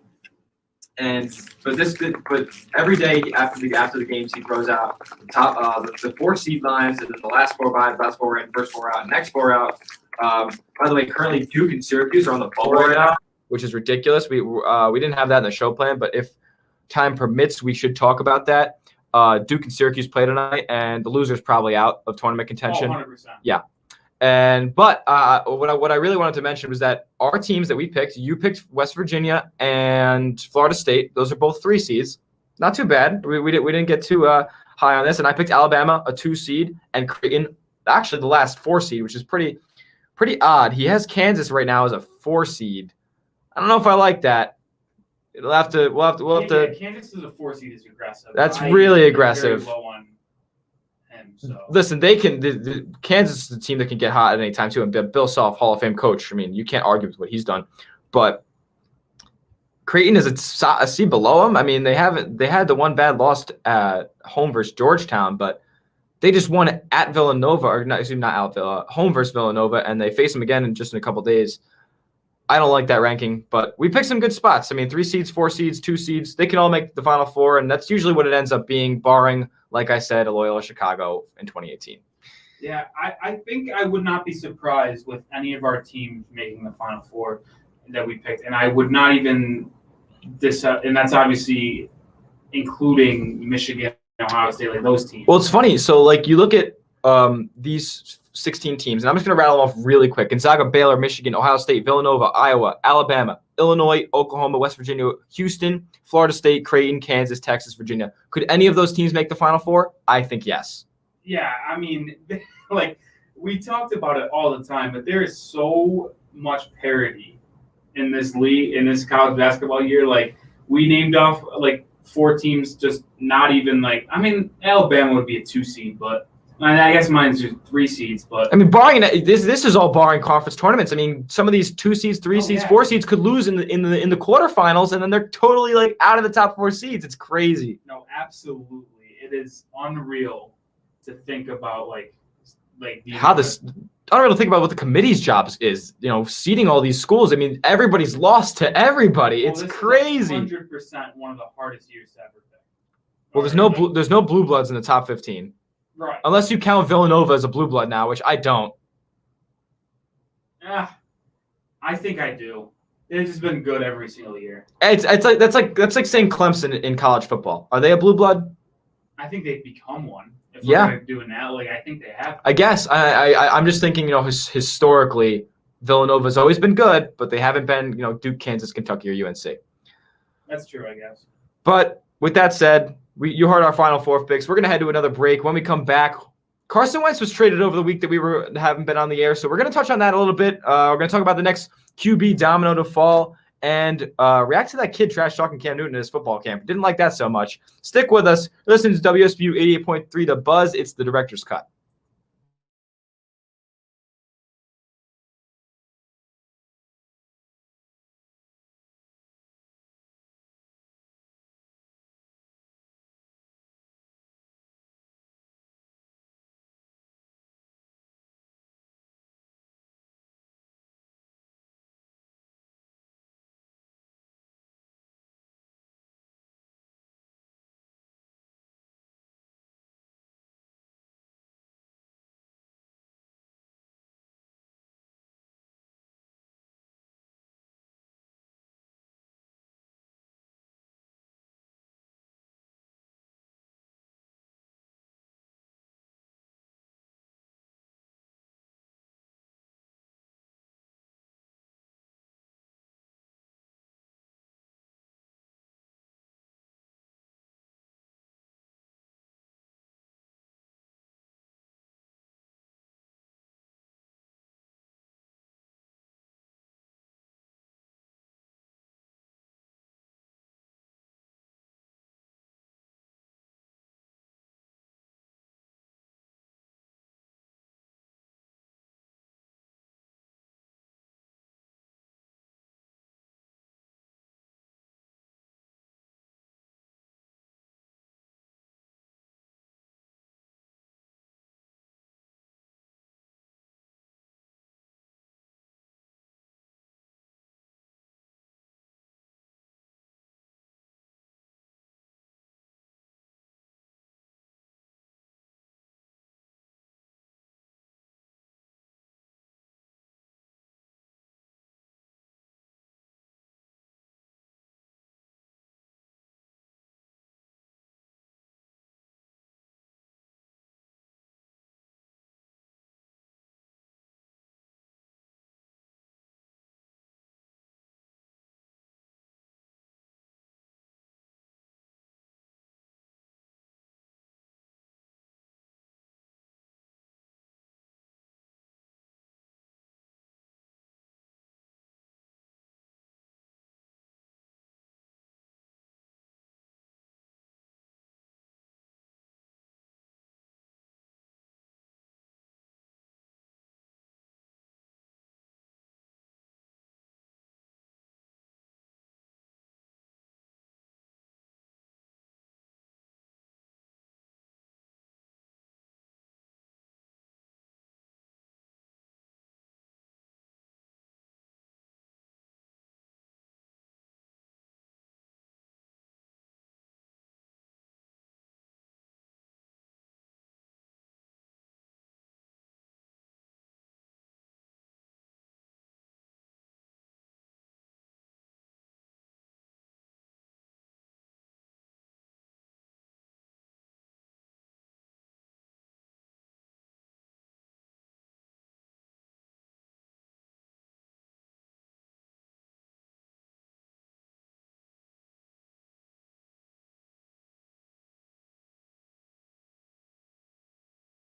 But every day after the games, he throws out the top the 4 seed lines, and then the last 4 by, last 4 in, first 4 out, next 4 out. By the way, currently Duke and Syracuse are on the bubble right now, which is ridiculous. We didn't have that in the show plan, but if time permits, we should talk about that. Duke and Syracuse play tonight, and the loser's probably out of tournament contention. 100%. Yeah. But what I really wanted to mention was that our teams that we picked, you picked West Virginia and Florida State. Those are both 3 seeds. Not too bad. We didn't get too high on this. And I picked Alabama, a 2 seed, and Creighton, actually the last 4 seed, which is pretty odd. He has Kansas right now as a 4 seed. I don't know if I like that. We'll have to. Kansas is a 4 seed is aggressive. That's really aggressive. Very low on him, so. Listen, they can. Kansas is the team that can get hot at any time too. And Bill Self, Hall of Fame coach. I mean, you can't argue with what he's done. But Creighton is a seed below him. I mean, they had the one bad loss at home versus Georgetown, but they just won at Villanova, or not at Villa, home versus Villanova, and they face them again in a couple days. I don't like that ranking, but we picked some good spots. I mean, 3 seeds, 4 seeds, 2 seeds, they can all make the Final Four, and that's usually what it ends up being, barring, like I said, a Loyola Chicago in 2018. Yeah, I think I would not be surprised with any of our teams making the Final Four that we picked, and I would not even and that's obviously including Michigan, Ohio State, like those teams. Well, it's funny. So, like, you look at these 16 teams, and I'm just going to rattle them off really quick. Gonzaga, Baylor, Michigan, Ohio State, Villanova, Iowa, Alabama, Illinois, Oklahoma, West Virginia, Houston, Florida State, Creighton, Kansas, Texas, Virginia. Could any of those teams make the Final Four? I think yes. Yeah, I mean, like, we talked about it all the time, but there is so much parity in this league, in this college basketball year. Like, we named off, like, 4 teams just not even, like, I mean, Alabama would be a 2 seed, but I guess mine's just 3 seeds, but I mean, barring this is all barring conference tournaments. I mean, some of these 2 seeds, 3 seeds, 4 seeds could lose in the quarterfinals, and then they're totally like out of the top 4 seeds. It's crazy. No, absolutely, it is unreal to think about like how this. Unreal to think about what the committee's job is. You know, seeding all these schools. I mean, everybody's lost to everybody. It's crazy. 100% one of the hardest years to ever pick. Well, there's no blue bloods in the top 15. Right. Unless you count Villanova as a blue blood now, which I don't. Yeah, I think I do. They've just been good every single year. It's like that's like saying Clemson in college football. Are they a blue blood? I think they've become one. If we're doing that, like I think they have. I guess I'm just thinking, you know, historically Villanova's always been good, but they haven't been, you know, Duke, Kansas, Kentucky, or UNC. That's true, I guess. But with that said, you heard our Final Four picks. We're going to head to another break. When we come back, Carson Wentz was traded over the week that we haven't been on the air, so we're going to touch on that a little bit. We're going to talk about the next QB domino to fall, and react to that kid trash talking Cam Newton in his football camp. Didn't like that so much. Stick with us. Listen to WSBU 88.3 The Buzz. It's the director's cut.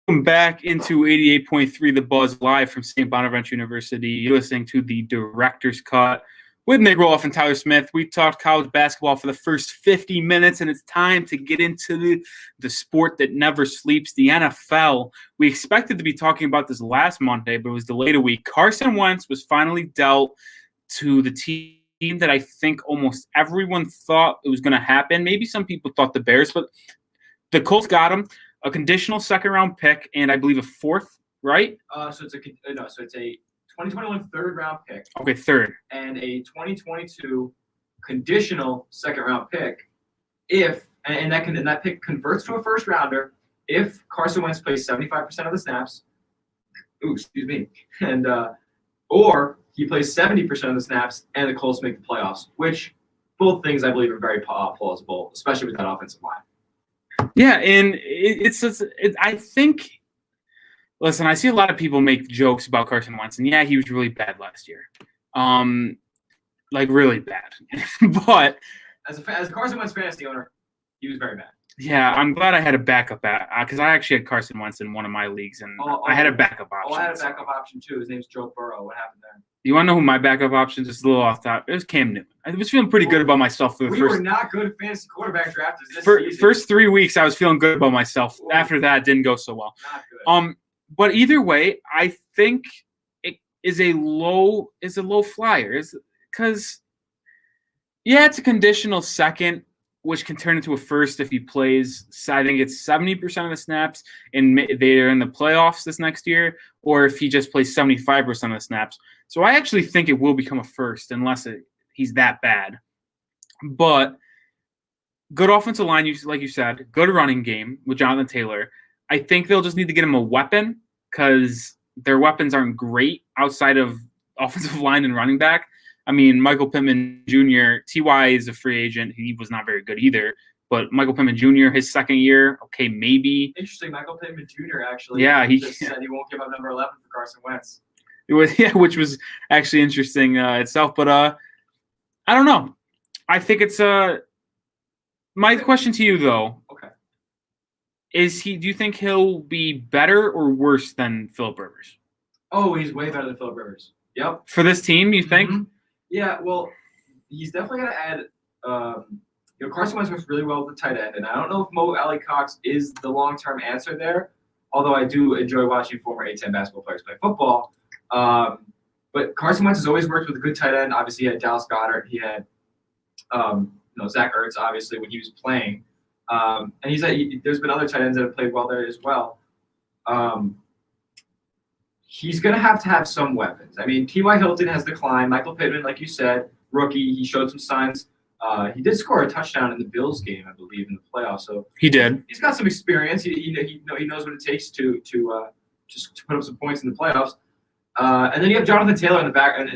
Welcome back into 88.3 The Buzz live from St. Bonaventure University. You're listening to the Director's Cut with Nic Rohloff and Tyler Smith. We talked college basketball for the first 50 minutes, and it's time to get into the sport that never sleeps, the NFL. We expected to be talking about this last Monday, but it was delayed a week. Carson Wentz was finally dealt to the team that I think almost everyone thought it was going to happen. Maybe some people thought the Bears, but the Colts got him. A conditional second-round pick, and I believe a fourth, right? So it's a 2021 third-round pick. Okay, third. And a 2022 conditional second-round pick, if and that pick converts to a first-rounder if Carson Wentz plays 75% of the snaps. And or he plays 70% of the snaps, and the Colts make the playoffs, which both things I believe are very plausible, especially with that offensive line. Yeah, and I think, listen, I see a lot of people make jokes about Carson Wentz, and yeah, he was really bad last year. Like really bad. But as a Carson Wentz fantasy owner, he was very bad. Yeah, I'm glad I had a backup because I actually had Carson Wentz in one of my leagues, and I had a backup option. Oh, I had a backup option too. His name's Joe Burrow. What happened there? You want to know who my backup options is? A little off top. It was Cam Newton. I was feeling pretty good about myself for the We were not good fantasy quarterback drafters this season. First 3 weeks, I was feeling good about myself. Ooh. After that, it didn't go so well. Not good. But either way, I think it is a low flyer. Because it's a conditional second, which can turn into a first if he plays. I think it's 70% of the snaps, and they're in the playoffs this next year, or if he just plays 75% of the snaps. So I actually think it will become a first unless he's that bad. But good offensive line, like you said, good running game with Jonathan Taylor. I think they'll just need to get him a weapon because their weapons aren't great outside of offensive line and running back. I mean, Michael Pittman Jr., T.Y. is a free agent. He was not very good either. But Michael Pittman Jr., his second year, okay, maybe. Interesting. Michael Pittman Jr. actually. Yeah, he just said he won't give up number 11 for Carson Wentz. Which was actually interesting itself. But I don't know. I think it's my question to you, though. Okay. Do you think he'll be better or worse than Philip Rivers? Oh, he's way better than Philip Rivers. Yep. For this team, you think? Mm-hmm. Yeah, well, he's definitely going to add Carson Wentz works really well with the tight end, and I don't know if Mo Alley-Cox is the long-term answer there, although I do enjoy watching former A-10 basketball players play football. But Carson Wentz has always worked with a good tight end. Obviously, he had Dallas Goedert. He had Zach Ertz, obviously, when he was playing. And there's been other tight ends that have played well there as well. He's going to have some weapons. I mean, T.Y. Hilton has declined. Michael Pittman, like you said, rookie, he showed some signs. He did score a touchdown in the Bills game, I believe, in the playoffs. So he did. He's got some experience. He knows what it takes to put up some points in the playoffs. And then you have Jonathan Taylor in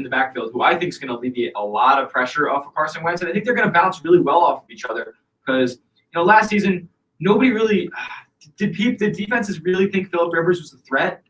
the backfield, who I think is going to alleviate a lot of pressure off of Carson Wentz. And I think they're going to bounce really well off of each other because last season nobody really did defenses really think Philip Rivers was a threat.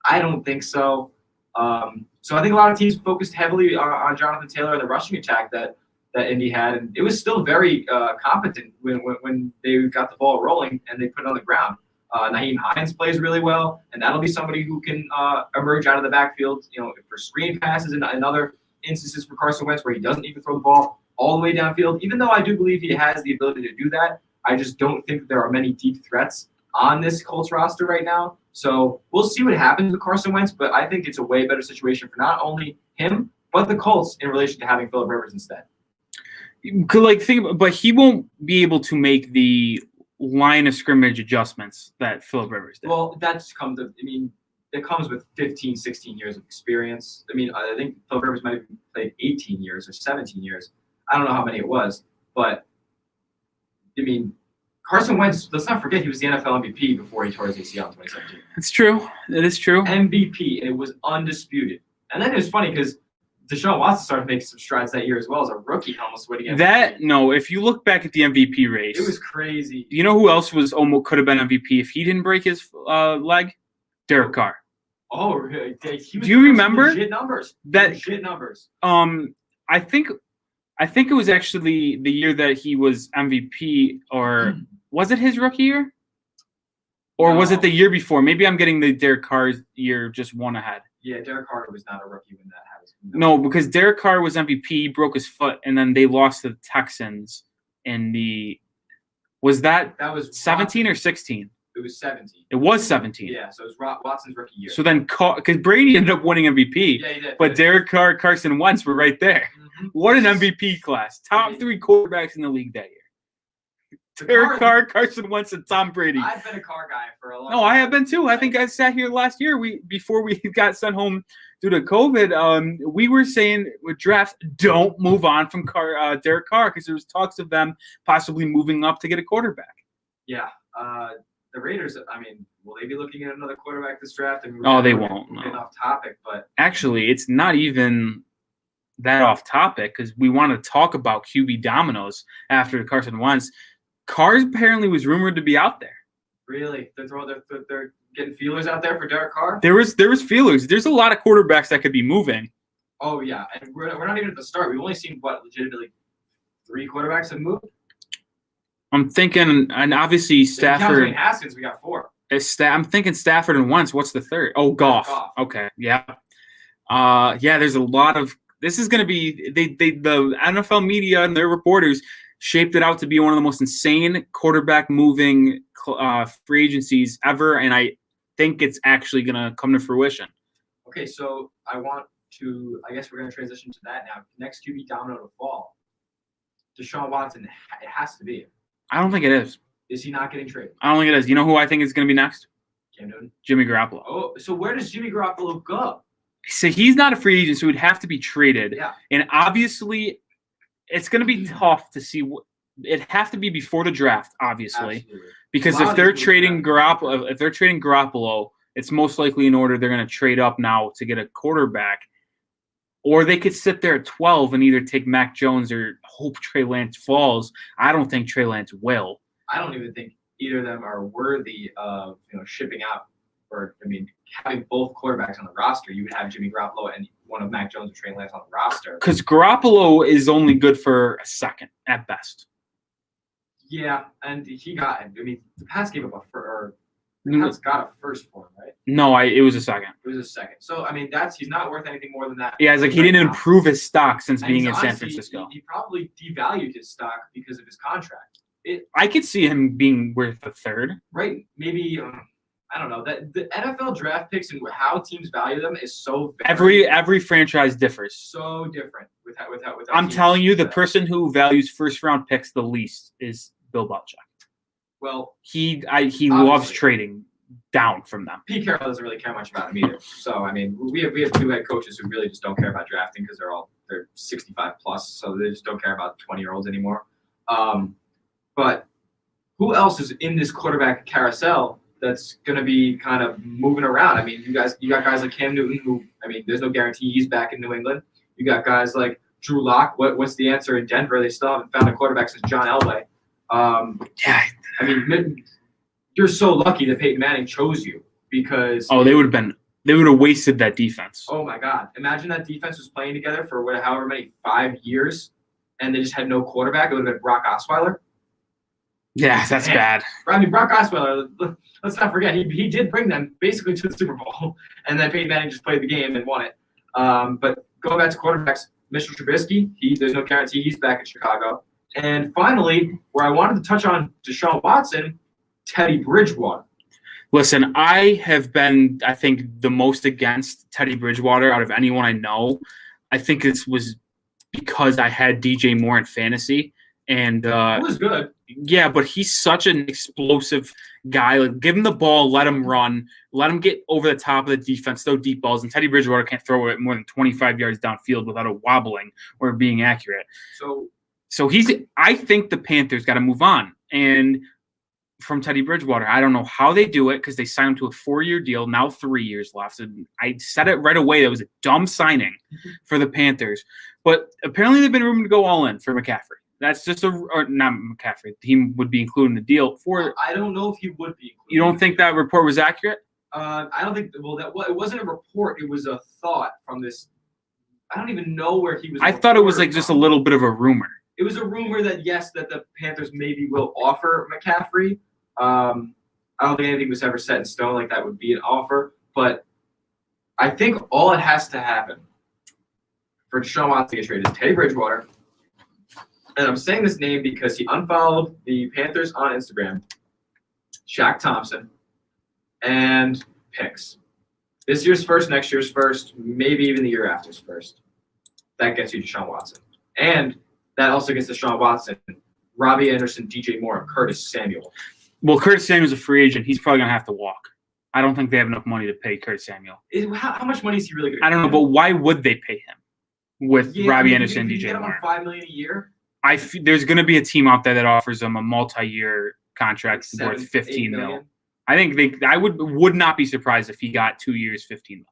I don't think so. So I think a lot of teams focused heavily on Jonathan Taylor and the rushing attack that Indy had, and it was still very competent when they got the ball rolling and they put it on the ground. Nyheim Hines plays really well, and that'll be somebody who can emerge out of the backfield, for screen passes and other instances for Carson Wentz where he doesn't even throw the ball all the way downfield. Even though I do believe he has the ability to do that, I just don't think that there are many deep threats on this Colts roster right now. So we'll see what happens with Carson Wentz, but I think it's a way better situation for not only him, but the Colts in relation to having Philip Rivers instead. But he won't be able to make the line of scrimmage adjustments that Philip Rivers did. Well, it comes with 15, 16 years of experience. I think Philip Rivers might have played 18 years or 17 years. I don't know how many it was, but Carson Wentz, let's not forget he was the NFL MVP before he tore his ACL in 2017. It's true. It is true. MVP, and it was undisputed. And then it was funny because Deshaun Watson started making some strides that year as well as a rookie, almost winning MVP. If you look back at the MVP race, it was crazy. You know who else could have been MVP if he didn't break his leg? Derek Carr. Oh, really? Do you remember legit numbers? Legit numbers. I think it was actually the year that he was MVP, or was it his rookie year? Or was it the year before? Maybe I'm getting the Derek Carr year just one ahead. Yeah, Derek Carr was not a rookie when that happened. No, because Derek Carr was MVP, broke his foot, and then they lost to the Texans in the – that was 17 or 16? It was 17. It was 17. Yeah, so it was Watson's rookie year. So then – because Brady ended up winning MVP. Yeah, he did. But Derek Carr, Carson Wentz were right there. Mm-hmm. What an MVP class. Top 3 quarterbacks in the league that year. Derek Carr, Carson Wentz, and Tom Brady. I've been a Carr guy for a long time. No, I have been too. I think I sat here last year. Before we got sent home due to COVID, we were saying with drafts, don't move on from Derek Carr because there was talks of them possibly moving up to get a quarterback. Yeah. The Raiders, will they be looking at another quarterback this draft? They won't. We're getting off topic, but actually, it's not even that off topic because we want to talk about QB dominoes after Carson Wentz. Carr apparently was rumored to be out there. Really? They're getting feelers out there for Derek Carr? There was feelers. There's a lot of quarterbacks that could be moving. Oh, yeah. And we're not even at the start. We've only seen, legitimately 3 quarterbacks have moved? I'm thinking, and obviously Stafford. Haskins, we got 4. I'm thinking Stafford and Wentz. What's the third? Oh, Goff. Okay, yeah. There's a lot of. This is going to be the NFL media and their reporters shaped it out to be one of the most insane quarterback moving free agencies ever, and I think it's actually going to come to fruition. Okay, so I guess we're going to transition to that now. Next QB domino to fall. Deshaun Watson, it has to be. I don't think it is. Is he not getting traded? I don't think it is. You know who I think is going to be next? Cam Newton. Jimmy Garoppolo. Oh, so where does Jimmy Garoppolo go? So he's not a free agent, so he'd have to be traded. Yeah. And obviously, it's going to be tough to see. It'd have to be before the draft, obviously. Absolutely. Because if they're trading Garoppolo, it's most likely in order they're going to trade up now to get a quarterback. Or they could sit there at 12 and either take Mac Jones or hope Trey Lance falls. I don't think Trey Lance will. I don't even think either of them are worthy of shipping out. Or having both quarterbacks on the roster, you would have Jimmy Garoppolo and one of Mac Jones or Trey Lance on the roster. Because Garoppolo is only good for a second at best. Yeah, and the Pats gave up the Pats got a first for him, right? No, it was a second. It was a second. So he's not worth anything more than that. Yeah, it's like he didn't improve his stock since being in San Francisco. He probably devalued his stock because of his contract. I could see him being worth a third. Right? Maybe. I don't know. That the NFL draft picks and how teams value them is so very every franchise differs. So different with how I'm telling you, the person who values first round picks the least is Bill Belichick. Well, he loves trading down from them. Pete Carroll doesn't really care much about them either. So we have 2 head coaches who really just don't care about drafting because they're 65 plus, so they just don't care about 20-year-olds anymore. But who else is in this quarterback carousel that's going to be kind of moving around? You got guys like Cam Newton, who, there's no guarantee he's back in New England. You got guys like Drew Lock. What's the answer in Denver? They still haven't found a quarterback since John Elway. You're so lucky that Peyton Manning chose you because. Oh, they would have wasted that defense. Oh my God! Imagine that defense was playing together for however many 5 years, and they just had no quarterback. It would have been Brock Osweiler. Yeah, that's bad. Brock Osweiler, let's not forget, he did bring them basically to the Super Bowl, and then Peyton Manning just played the game and won it. But going back to quarterbacks, Mr. Trubisky, there's no guarantee he's back in Chicago. And finally, where I wanted to touch on Deshaun Watson, Teddy Bridgewater. Listen, I have been, I think, the most against Teddy Bridgewater out of anyone I know. I think this was because I had DJ Moore in fantasy. And it was good. Yeah, but he's such an explosive guy. Like, give him the ball, let him run, let him get over the top of the defense, throw deep balls. And Teddy Bridgewater can't throw it more than 25 yards downfield without it wobbling or being accurate. So I think the Panthers got to move on. And from Teddy Bridgewater, I don't know how they do it because they signed him to a 4-year deal, now 3 years left. And I said it right away. That was a dumb signing for the Panthers. But apparently they've been rumored to go all in for McCaffrey. That's just not McCaffrey. He would be included in the deal. I don't know if he would be included. You don't think that report was accurate? I don't think. Well, it wasn't a report. It was a thought from this. I don't even know where he was. I thought it was like just a little bit of a rumor. It was a rumor that that the Panthers maybe will offer McCaffrey. I don't think anything was ever set in stone like that would be an offer. But I think all it has to happen for Deshaun Watson to get traded is Teddy Bridgewater. And I'm saying this name because he unfollowed the Panthers on Instagram, Shaq Thompson, and picks. This year's first, next year's first, maybe even the year after's first. That gets you Deshaun Watson. And that also gets Deshaun Watson, Robbie Anderson, DJ Moore, and Curtis Samuel. Well, Curtis Samuel's a free agent. He's probably going to have to walk. I don't think they have enough money to pay Curtis Samuel. How much money is he really going to I don't know, but why would they pay him with Robbie Anderson and DJ Moore? $5 million a year? There's going to be a team out there that offers them a multi-year contract worth $15 million. I think I would not be surprised if he got 2 years, $15 million.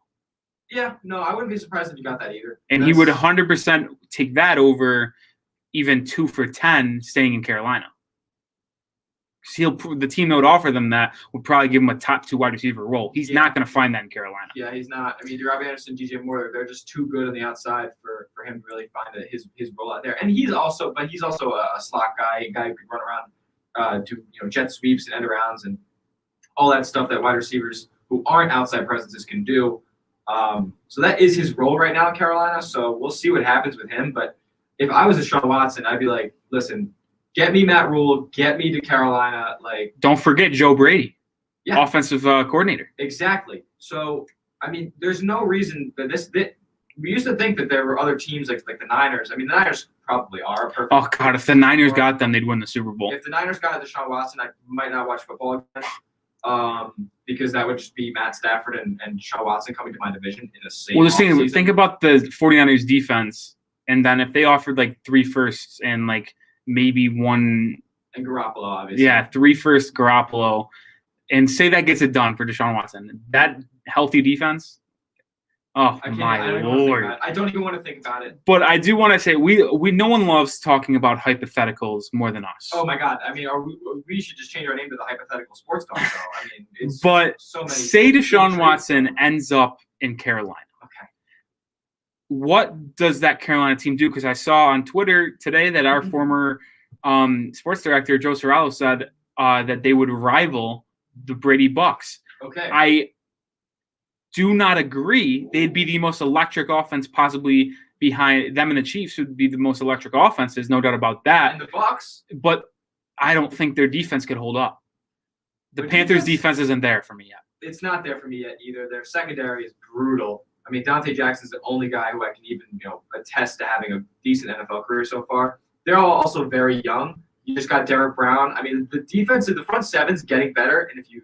Yeah, no, I wouldn't be surprised if he got that either. And he would 100% take that over even 2 for $10 staying in Carolina. The team that would offer them that would probably give him a top 2 wide receiver role. He's not going to find that in Carolina. Yeah, he's not. Robbie Anderson, DJ Moore, they're just too good on the outside for him to really find his role out there. And he's also a slot guy, a guy who can run do jet sweeps and end arounds and all that stuff that wide receivers who aren't outside presences can do. So that is his role right now in Carolina. So we'll see what happens with him. But if I was Deshaun Watson, I'd be like, listen, get me Matt Rule, get me to Carolina. Like, don't forget Joe Brady, offensive coordinator. Exactly. So I mean, there's no reason that we used to think that there were other teams like the Niners. I mean, the Niners probably are perfect. Oh God, if the Niners got them, they'd win the Super Bowl. If the Niners got Deshaun Watson, I might not watch football again. Because that would just be Matt Stafford and Deshaun Watson coming to my division in the same. Well, just think about the 49ers defense, and then if they offered like 3 firsts and like maybe 1 and Garoppolo, obviously. Yeah, 3 firsts Garoppolo, and say that gets it done for Deshaun Watson. That healthy defense. Oh my Lord! I don't even want to think about it. But I do want to say we no one loves talking about hypotheticals more than us. Oh my God! I mean, we should just change our name to the Hypothetical Sports Talk. Though. I mean, it's but so many. Say Deshaun Watson ends up in Carolina. Okay. What does that Carolina team do? Because I saw on Twitter today that our former sports director Joe Sorello said that they would rival the Brady Bucks. Okay. I do not agree. They'd be the most electric offense possibly behind them, and the Chiefs would be the most electric offenses, no doubt about that. And the Bucks, but I don't think their defense could hold up. The Panthers' defense isn't there for me yet. It's not there for me yet either. Their secondary is brutal. I mean, Dante Jackson's the only guy who I can even attest to having a decent NFL career so far. They're all also very young. You just got Derek Brown. I mean, the defense, the front seven's getting better, and if you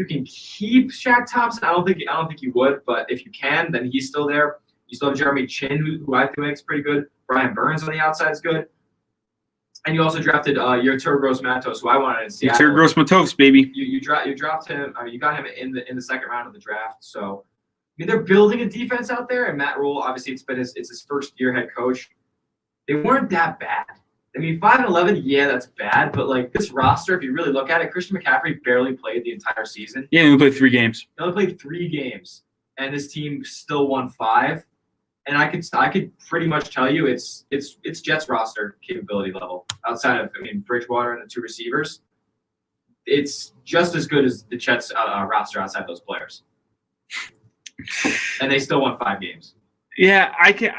can keep Shaq Thompson, I don't think you would, but if you can, then he's still there. You still have Jeremy Chin, who I think is pretty good. Brian Burns on the outside is good. And you also drafted Yetur Gross-Matos, who I wanted in Seattle. Yetur Gross-Matos, baby. You dropped him. I mean, you got him in the second round of the draft. So, I mean, they're building a defense out there. And Matt Rule, obviously, it's his first year head coach. They weren't that bad. I mean, 5-11, yeah, that's bad. But like this roster, if you really look at it, Christian McCaffrey barely played the entire season. Yeah, he only played 3 games. He only played 3 games, and this team still won 5. And I could pretty much tell you it's Jets roster capability level outside of Bridgewater and the 2 receivers. It's just as good as the Jets roster outside those players, and they still won 5 games. Yeah,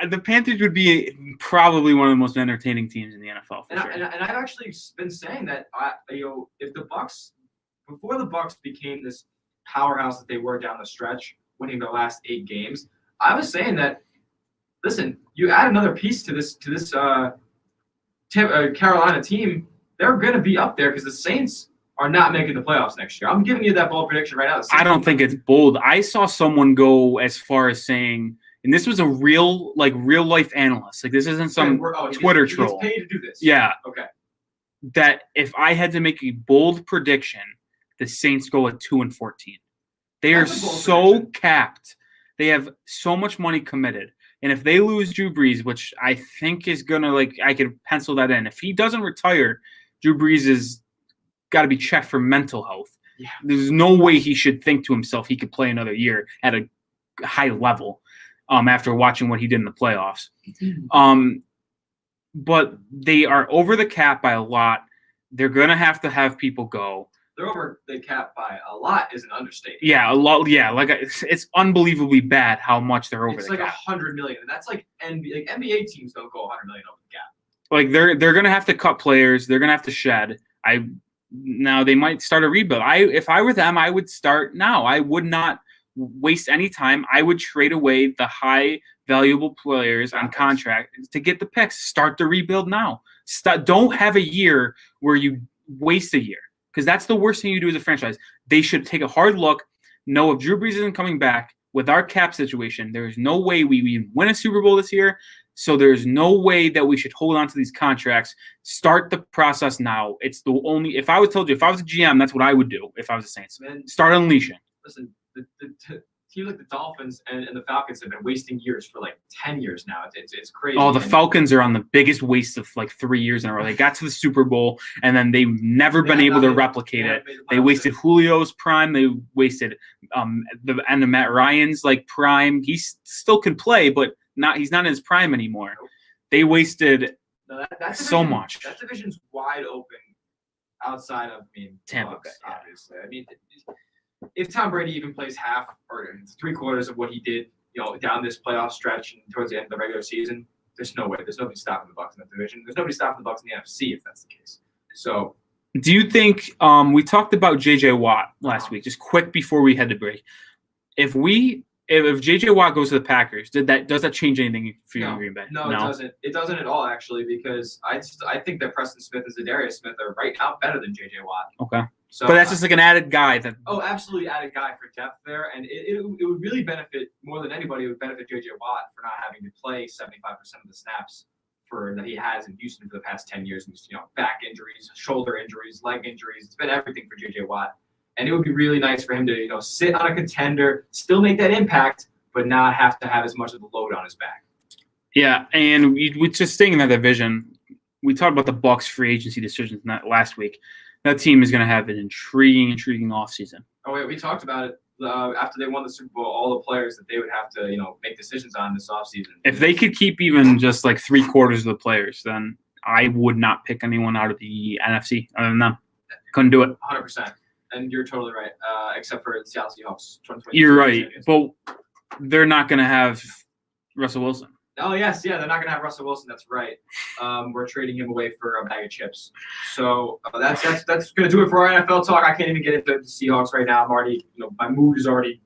the Panthers would be probably one of the most entertaining teams in the NFL. And I've actually been saying that if the Bucks, before the Bucks became this powerhouse that they were down the stretch, winning their last 8 games, I was saying that. Listen, you add another piece to this Carolina team, they're going to be up there because the Saints are not making the playoffs next year. I'm giving you that bold prediction right now. I don't think it's bold. I saw someone go as far as saying, and this was a real life analyst. Like this isn't some Twitter troll. He gets paid to do this. Yeah. Okay. That if I had to make a bold prediction, the Saints go at 2-14. They are so capped. They have so much money committed. And if they lose Drew Brees, which I think is going to, I could pencil that in. If he doesn't retire, Drew Brees has got to be checked for mental health. Yeah. There's no way he should think to himself he could play another year at a high level after watching what he did in the playoffs. But they are over the cap by a lot. They're going to have people go. They're over the cap by a lot is an understatement. Yeah, a lot. Yeah, it's unbelievably bad how much they're over the cap. It's like $100 million, and that's like NBA teams don't go $100 million over the cap. Like they're gonna have to cut players. They're gonna have to shed. Now they might start a rebuild. If I were them, I would start now. I would not waste any time. I would trade away the high valuable players on contract to get the picks. Start the rebuild now. Don't have a year where you waste a year. Because that's the worst thing you do as a franchise. They should take a hard look, know if Drew Brees isn't coming back with our cap situation, there's no way we win a Super Bowl this year. So there's no way that we should hold on to these contracts. Start the process now. It's the only – if I was told you, if I was a GM, that's what I would do if I was a Saints. Start unleashing. Listen, the teams like the Dolphins and the Falcons have been wasting years for 10 years now. It's crazy. Oh, the Falcons are on the biggest waste of 3 years in a row. They got to the Super Bowl, and then they've never been able to replicate it. They wasted Julio's prime. They wasted the end of Matt Ryan's prime. He still can play, but he's not in his prime anymore. They wasted so much. That division's wide open outside of Tampa Bucks, Bay, yeah. obviously. I mean, if Tom Brady even plays half or 3/4 of what he did, down this playoff stretch and towards the end of the regular season, there's no way. There's nobody stopping the Bucks in that division. There's nobody stopping the Bucks in the NFC if that's the case. So, do you think we talked about J.J. Watt last week, just quick before we head to break? If J.J. Watt goes to the Packers, does that change anything for you in Green Bay? No, it doesn't. It doesn't at all, actually, because I think that Preston Smith and Zadarius Smith are right now better than J.J. Watt. Okay. So, but that's just like an added guy. Absolutely added guy for depth there, and it would really benefit more than anybody. It would benefit J.J. Watt for not having to play 75% of the snaps that he has in Houston for the past 10 years. And back injuries, shoulder injuries, leg injuries. It's been everything for J.J. Watt, and it would be really nice for him to sit on a contender, still make that impact, but not have to have as much of the load on his back. Yeah, and we just staying in that division. We talked about the Bucks free agency decisions last week. That team is going to have an intriguing offseason. Oh, wait, we talked about it after they won the Super Bowl, all the players that they would have to, make decisions on this offseason. If they could keep even just like 3/4 of the players, then I would not pick anyone out of the NFC other than them. Couldn't do it. 100%. And you're totally right, except for the Seattle Seahawks. You're right, but they're not going to have Russell Wilson. Oh, yes, yeah, they're not going to have Russell Wilson. That's right. We're trading him away for a bag of chips. So that's going to do it for our NFL talk. I can't even get into the Seahawks right now. I'm already, my mood is already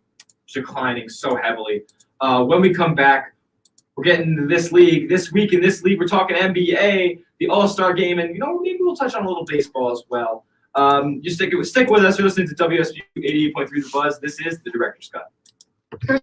declining so heavily. When we come back, we're getting into this league. This week in this league, we're talking NBA, the All-Star game, and, maybe we'll touch on a little baseball as well. You stick with us. You're listening to WSBU 88.3 The Buzz. This is the Director's Cut.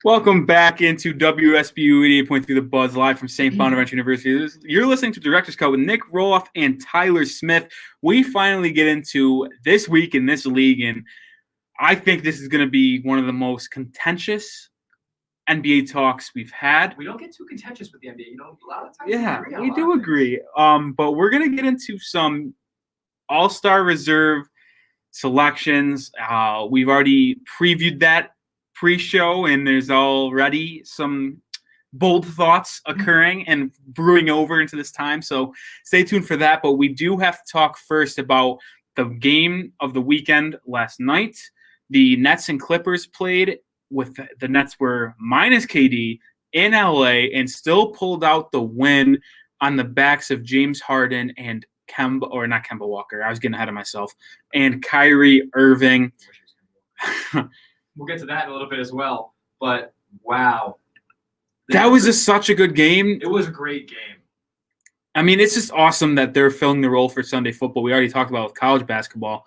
Welcome back into WSBU 88.3 The Buzz, live from St. Bonaventure University. You're listening to Director's Cut with Nic Rohloff and Tyler Smith. We finally get into this week in this league, and I think this is going to be one of the most contentious NBA talks we've had. We don't get too contentious with the NBA. A lot of times we do agree. But we're going to get into some All-Star Reserve selections. We've already previewed that pre-show, and there's already some bold thoughts occurring and brewing over into this time. So stay tuned for that. But we do have to talk first about the game of the weekend last night. The Nets and Clippers played. With the Nets were minus KD in LA and still pulled out the win on the backs of James Harden and not Kemba Walker. I was getting ahead of myself. And Kyrie Irving. We'll get to that in a little bit as well. But wow. That was just such a good game. It was a great game. I mean, it's just awesome that they're filling the role for Sunday football. We already talked about with college basketball.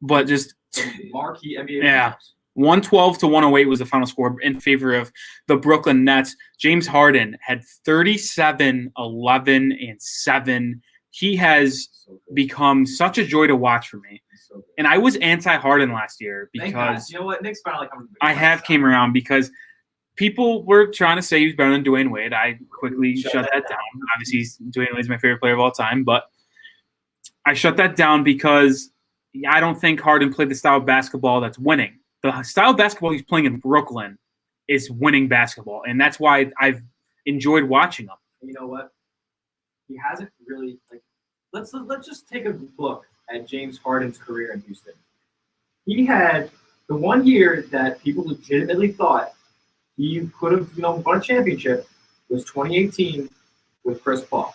But just marquee NBA. Yeah. 112-108 was the final score in favor of the Brooklyn Nets. James Harden had 37, 11, and 7. He has become such a joy to watch for me. And I was anti-Harden last year because you know what? Nick's finally coming. Came around because people were trying to say he was better than Dwayne Wade. I quickly shut that down. Obviously, Dwayne Wade's my favorite player of all time, but I shut that down because I don't think Harden played the style of basketball that's winning. The style of basketball he's playing in Brooklyn is winning basketball, and that's why I've enjoyed watching him. You know what? He hasn't really let's just take a look at James Harden's career in Houston. He had the one year that people legitimately thought he could have won a championship was 2018 with Chris Paul.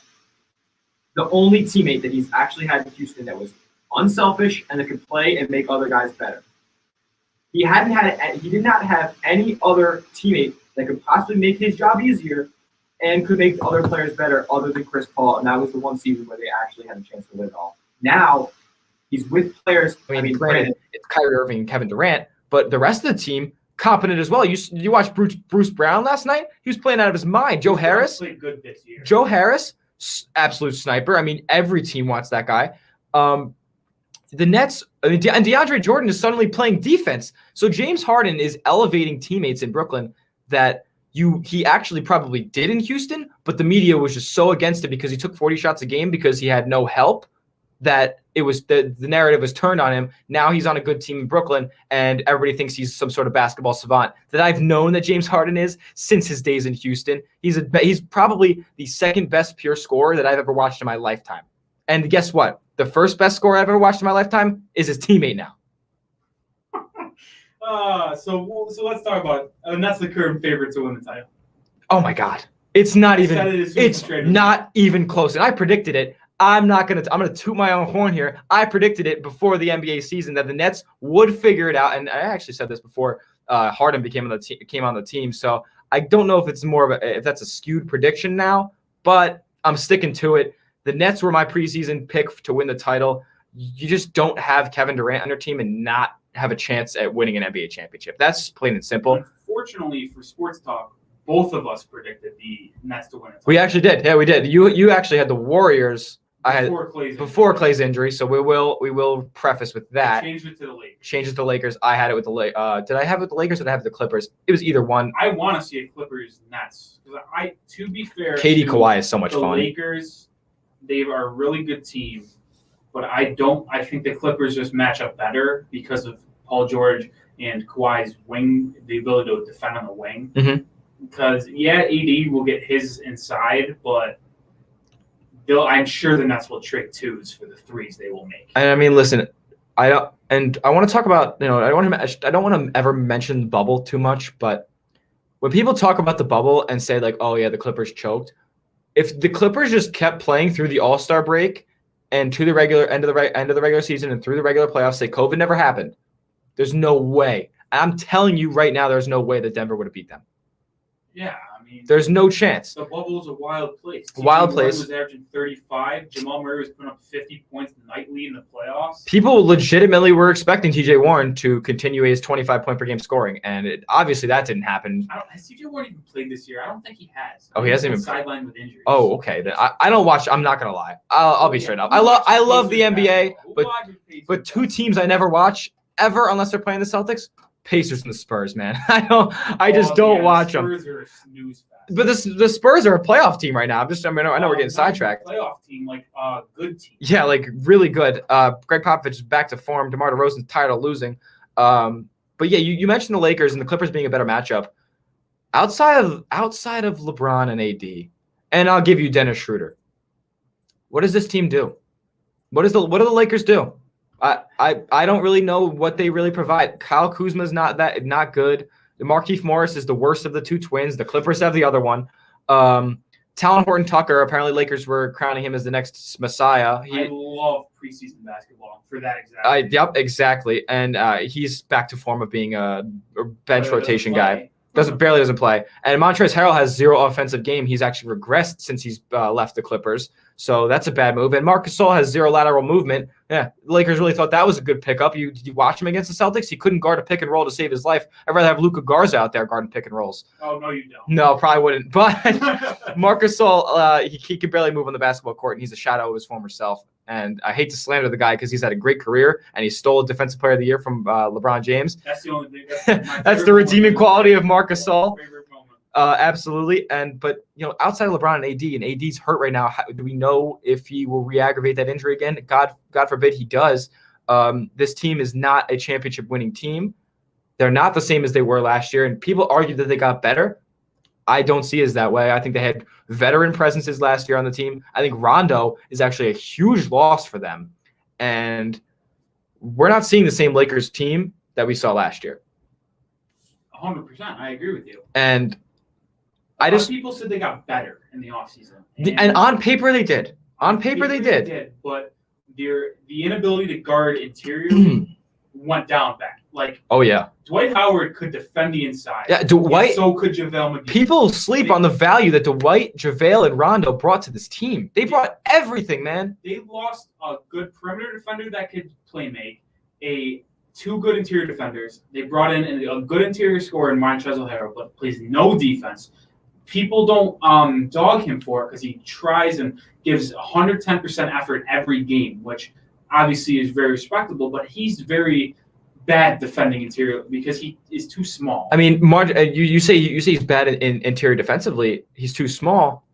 The only teammate that he's actually had in Houston that was unselfish and that could play and make other guys better. He did not have any other teammate that could possibly make his job easier and could make other players better other than Chris Paul, and that was the one season where they actually had a chance to win it all. Now, he's with players. Granted, it's Kyrie Irving and Kevin Durant, but the rest of the team competent as well. You watched Bruce Brown last night? He was playing out of his mind. Joe Harris played good this year. Joe Harris, absolute sniper. I mean, every team wants that guy. The Nets, and DeAndre Jordan is suddenly playing defense. So James Harden is elevating teammates in Brooklyn that he actually probably did in Houston, but the media was just so against it because he took 40 shots a game because he had no help that it was the narrative was turned on him. Now he's on a good team in Brooklyn, and everybody thinks he's some sort of basketball savant that I've known that James Harden is since his days in Houston. He's probably the second best pure scorer that I've ever watched in my lifetime. And guess what? The first best scorer I've ever watched in my lifetime is his teammate now. So let's talk about it. And that's the current favorite to win the title. Oh my God. It's not even close. And I predicted it. I'm going to toot my own horn here. I predicted it before the NBA season that the Nets would figure it out. And I actually said this before Harden came on the team. So I don't know if it's if that's a skewed prediction now, but I'm sticking to it. The Nets were my preseason pick to win the title. You just don't have Kevin Durant on your team and not have a chance at winning an NBA championship. That's just plain and simple. Unfortunately for Sports Talk, both of us predicted the Nets to win it. We actually did. Yeah, we did. You actually had the Warriors before Clay's injury, so we will preface with that. Changed it to the Lakers. Changed it to the Lakers. I had it with the Lakers. Did I have it with the Lakers or did I have the Clippers? It was either one. I want to see a Clippers Nets because to be fair, KD Kawhi is so much fun. The Lakers, they are a really good team, but I think the Clippers just match up better because of Paul George and Kawhi's wing, the ability to defend on the wing. Mm-hmm. Because AD will get his inside, but I'm sure the Nets will trade twos for the threes they will make. And I mean, listen, I want to talk about, I don't want to ever mention the bubble too much, but when people talk about the bubble and say like, oh yeah, the Clippers choked, if the Clippers just kept playing through the All-Star break and to the regular end of the regular season and through the regular playoffs, say COVID never happened, there's no way. I'm telling you right now, there's no way that Denver would have beat them. Yeah, I mean, there's no chance. The bubble is a wild place. Wild place. Was averaging 35. Jamal Murray was putting up 50 points nightly in the playoffs. People legitimately were expecting T.J. Warren to continue his 25-point per game scoring, and obviously that didn't happen. Has T.J. Warren even played this year? I don't think he has. Oh, he hasn't even sidelined with injuries. Oh, okay. Then I don't watch. I'm not gonna lie. I'll be straight up. I love the NBA, but two teams I never watch ever unless they're playing the Celtics. Pacers and the Spurs, man. I just don't watch them. Spurs are a snooze fest. But the Spurs are a playoff team right now. I know we're getting sidetracked. Playoff team, like a good team. Yeah, like really good. Greg Popovich is back to form. DeMar DeRozan's tired of losing. But yeah, you mentioned the Lakers and the Clippers being a better matchup. outside of LeBron and AD, and I'll give you Dennis Schroeder. What does this team do? What do the Lakers do? I don't really know what they really provide. Kyle Kuzma's not good. Markieff Morris is the worst of the two twins. The Clippers have the other one. Talon Horton-Tucker, apparently Lakers were crowning him as the next Messiah. I love preseason basketball for that exactly. Yep, exactly. And he's back to form of being a bench rotation guy. Barely doesn't play. And Montrezl Harrell has zero offensive game. He's actually regressed since he's left the Clippers. So that's a bad move. And Marc Gasol has zero lateral movement. Yeah, the Lakers really thought that was a good pickup. Did you watch him against the Celtics? He couldn't guard a pick and roll to save his life. I'd rather have Luka Garza out there guarding pick and rolls. Oh, no, you don't. No, probably wouldn't. But Marc Gasol, he can barely move on the basketball court, and he's a shadow of his former self. And I hate to slander the guy because he's had a great career, and he stole a Defensive Player of the Year from LeBron James. That's the only thing. That's the redeeming quality of Marc Gasol. Favorite moment. Absolutely. But outside of LeBron and AD, and AD's hurt right now, do we know if he will re-aggravate that injury again? God forbid he does. This team is not a championship winning team. They're not the same as they were last year, and people argue that they got better. I don't see it as that way. I think they had veteran presences last year on the team. I think Rondo is actually a huge loss for them. And we're not seeing the same Lakers team that we saw last year. 100%. I agree with you. And people said they got better in the offseason. And on paper they did. On paper they did. But the inability to guard interior went down back. Oh yeah. Dwight Howard could defend the inside. Yeah, Dwight. So could JaVale McGee. People sleep on the value that Dwight, JaVale, and Rondo brought to this team. They brought everything, man. They lost a good perimeter defender that could play make, two good interior defenders. They brought in a good interior scorer in Montrezl Harrell, but plays no defense. People don't dog him for it because he tries and gives 110% effort every game, which obviously is very respectable, but he's very bad defending interior because he is too small. I mean, you say he's bad in interior defensively. He's too small,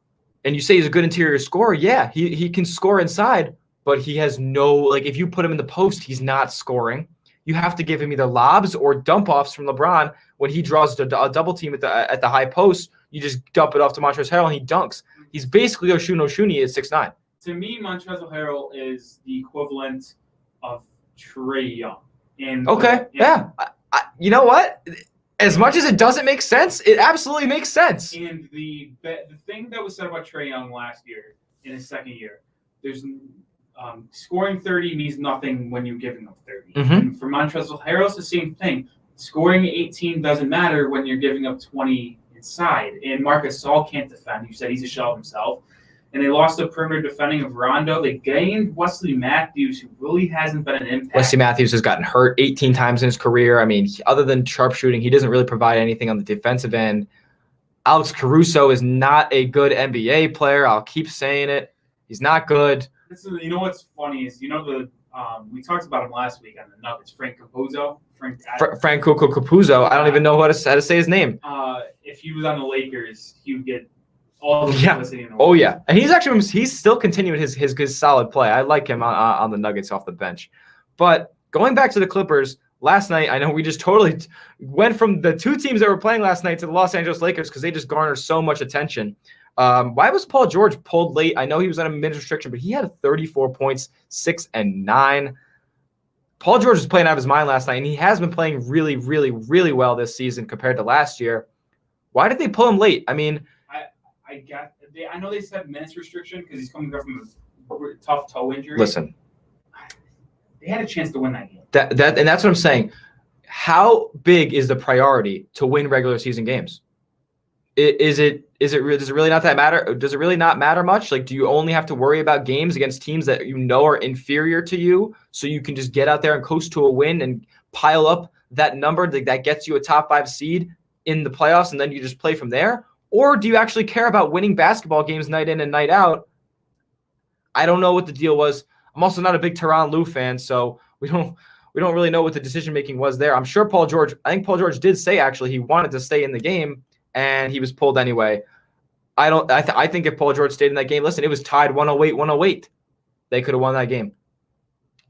and you say he's a good interior scorer. Yeah, he can score inside, but he has no if you put him in the post, he's not scoring. You have to give him either lobs or dump offs from LeBron when he draws a double team at the high post. You just dump it off to Montrezl Harrell and he dunks. He's basically Oshun-Oshuni at 6'9". To me, Montrezl Harrell is the equivalent of Trae Young. Yeah. You know what? As much as it doesn't make sense, it absolutely makes sense. And the thing that was said about Trae Young last year in his second year, there's scoring 30 means nothing when you're giving up 30. Mm-hmm. And for Montrezl Harrell, it's the same thing. Scoring 18 doesn't matter when you're giving up 20 inside. And Marc Gasol can't defend. You said he's a shell of himself. And they lost the perimeter defending of Rondo. They gained Wesley Matthews, who really hasn't been an impact. Wesley Matthews has gotten hurt 18 times in his career. I mean, other than sharpshooting, he doesn't really provide anything on the defensive end. Alex Caruso is not a good NBA player. I'll keep saying it. He's not good. You know what's funny is, we talked about him last week on the Nuggets, Frank Capuzzo. Franco Capuzzo. I don't even know how to say his name. If he was on the Lakers, he would get all the publicity in the world. Oh yeah, and he's still continuing his good solid play. I like him on the Nuggets off the bench. But going back to the Clippers, last night, I know we just totally went from the two teams that were playing last night to the Los Angeles Lakers because they just garnered so much attention. Why was Paul George pulled late? I know he was on a minute restriction, but he had 34 points, 6 and 9. Paul George was playing out of his mind last night, and he has been playing really, really, really well this season compared to last year. Why did they pull him late? I mean, I know they said minutes restriction because he's coming back from a tough toe injury. Listen, they had a chance to win that game. And that's what I'm saying. How big is the priority to win regular season games? Does it really not that matter? Does it really not matter much? Do you only have to worry about games against teams that are inferior to you, so you can just get out there and coast to a win and pile up that number that gets you a top 5 seed in the playoffs, and then you just play from there? Or do you actually care about winning basketball games night in and night out? I don't know what the deal was. I'm also not a big Tyronn Lue fan, so we don't really know what the decision making was there. I'm sure I think Paul George did say actually he wanted to stay in the game, and he was pulled anyway. I think if Paul George stayed in that game, listen, it was tied 108. They could have won that game.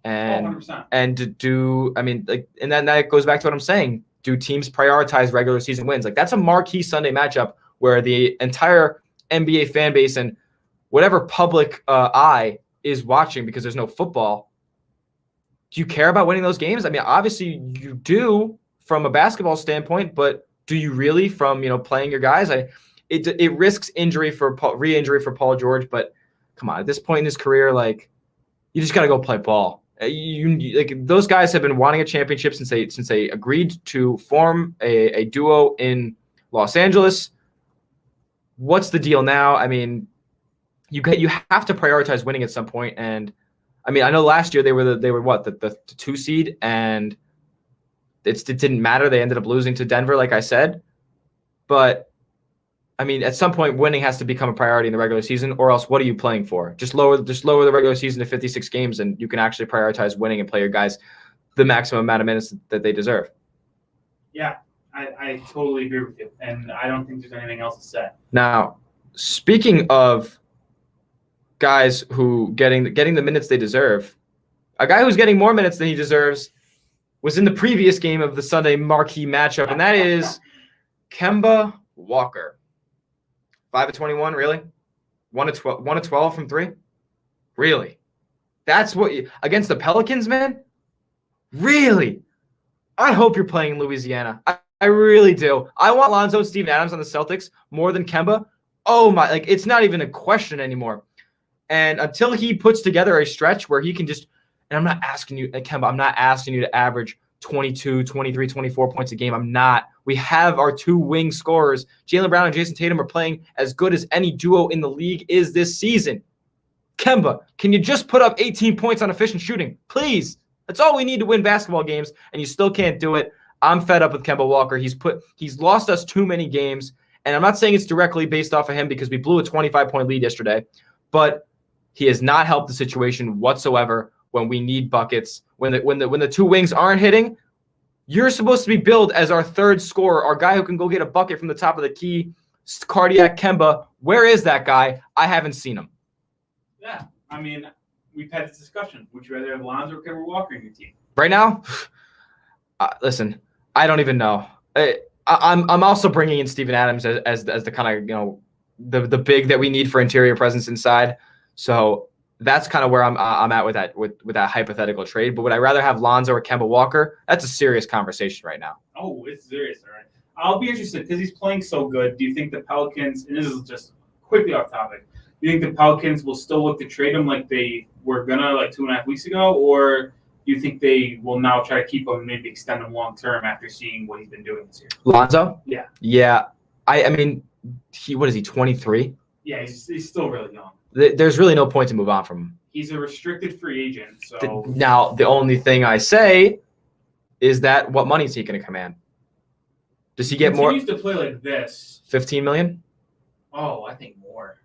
And 100%. and and then that goes back to what I'm saying. do teams prioritize regular season wins? Like, that's a marquee Sunday matchup where the entire NBA fan base and whatever public eye is watching because there's no football. Do you care about winning those games? I mean, obviously you do from a basketball standpoint, but do you really from, playing your guys? It risks re-injury for Paul George, but come on, at this point in his career, like, you just got to go play ball. Like, those guys have been wanting a championship since they agreed to form a duo in Los Angeles. What's the deal now? I mean, you have to prioritize winning at some point. And I mean, I know last year they were the 2 seed, and it didn't matter. They ended up losing to Denver, like I said. But I mean, at some point, winning has to become a priority in the regular season, or else what are you playing for? Just lower the regular season to 56 games, and you can actually prioritize winning and play your guys the maximum amount of minutes that they deserve. Yeah, I totally agree with you, and I don't think there's anything else to say. Now, speaking of guys who getting the minutes they deserve, a guy who's getting more minutes than he deserves was in the previous game of the Sunday marquee matchup, and that is Kemba Walker. 5 of 21, really? 1 of 12 from 3? Really? That's what against the Pelicans, man? Really? I hope you're playing in Louisiana. I really do. I want Lonzo and Steven Adams on the Celtics more than Kemba. Oh my, like, it's not even a question anymore. And until he puts together a stretch where he can just, and I'm not asking you, Kemba, I'm not asking you to average 22, 23, 24 points a game. I'm not. We have our 2 wing scorers. Jaylen Brown and Jason Tatum are playing as good as any duo in the league is this season. Kemba, can you just put up 18 points on efficient shooting? Please. That's all we need to win basketball games, and you still can't do it. I'm fed up with Kemba Walker. He's lost us too many games, and I'm not saying it's directly based off of him because we blew a 25-point lead yesterday, but he has not helped the situation whatsoever when we need buckets. When the 2 wings aren't hitting, you're supposed to be billed as our third scorer, our guy who can go get a bucket from the top of the key, cardiac Kemba. Where is that guy? I haven't seen him. Yeah, I mean, we've had this discussion. Would you rather have Lonzo or Kemba Walker in your team? Right now, listen, I don't even know. I'm also bringing in Steven Adams as the kind of, the big that we need for interior presence inside. So that's kind of where I'm at with that hypothetical trade. But would I rather have Lonzo or Kemba Walker? That's a serious conversation right now. Oh, it's serious, all right. I'll be interested because he's playing so good. Do you think the Pelicans, and this is just quickly off topic, do you think the Pelicans will still look to trade him like they were gonna like 2.5 weeks ago, or do you think they will now try to keep him and maybe extend him long term after seeing what he's been doing this year? Lonzo? Yeah. Yeah. I mean, what is he, 23? Yeah, he's still really young. There's really no point to move on from him. He's a restricted free agent. So now the only thing I say is that what money is he going to command? Does he get more? He continues to play like this. 15 million? Oh, I think more.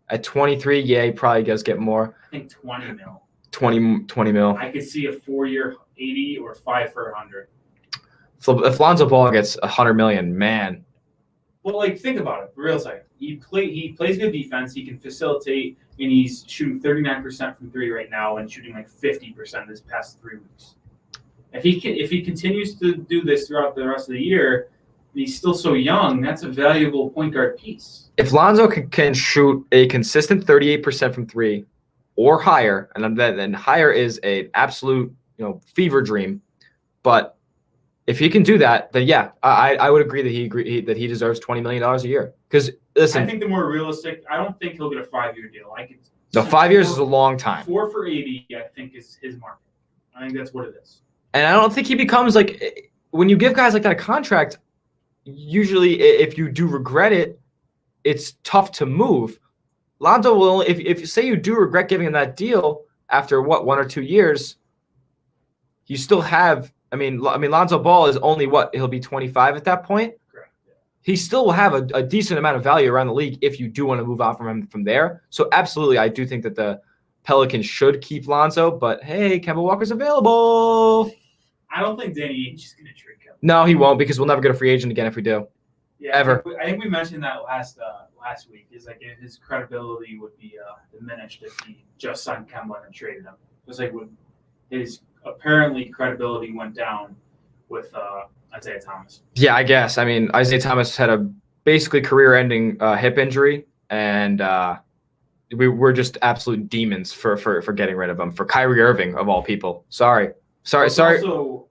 At 23, yeah, he probably does get more. I think 20 mil. 20 mil. I could see a 4-year 80 or 5 for 100. If Lonzo Ball gets 100 million, man. Well, like, think about it for real second. He plays good defense. He can facilitate, and he's shooting 39% from 3 right now, and shooting like 50% this past 3 weeks. If he continues to do this throughout the rest of the year, and he's still so young, that's a valuable point guard piece. If Lonzo can shoot a consistent 38% from 3 or higher, and then higher is an absolute fever dream, but if he can do that, then yeah, I would agree that he deserves $20 million a year. Because listen, I think the more realistic, I don't think he'll get a 5-year deal. The 5 years is a long time. 4 for 80, I think, is his market. I think that's what it is. And I don't think he becomes like, when you give guys like that a contract, usually if you do regret it, it's tough to move. Lonzo will, if you say you do regret giving him that deal after 1 or 2 years, you still have. I mean, Lonzo Ball is only he'll be 25 at that point. Correct. Yeah. He still will have a decent amount of value around the league if you do want to move on from him from there. So absolutely, I do think that the Pelicans should keep Lonzo, but hey, Kemba Walker's available. I don't think Danny Ainge is going to trade Kemba. No, he won't, because we'll never get a free agent again if we do. Yeah, ever. I think we mentioned that last week. Is like his credibility would be diminished if he just signed Kemba and traded him. It was like his apparently credibility went down with Isaiah Thomas. Yeah, I guess. I mean, Isaiah Thomas had a basically career-ending hip injury, and we're just absolute demons for getting rid of him. For Kyrie Irving, of all people. Sorry. Also,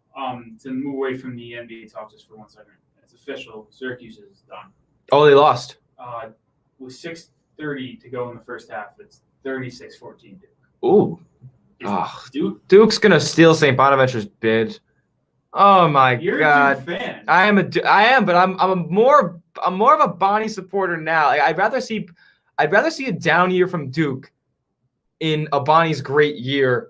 to move away from the NBA talk just for 1 second, it's official. Syracuse is done. Oh, they lost. With 6:30 to go in the first half, it's 36-14. Ooh. Duke's gonna steal St. Bonaventure's bid. Oh my You're God! a Duke fan. I am, but I'm more of a Bonnie supporter now. Like, I'd rather see a down year from Duke in a Bonnie's great year,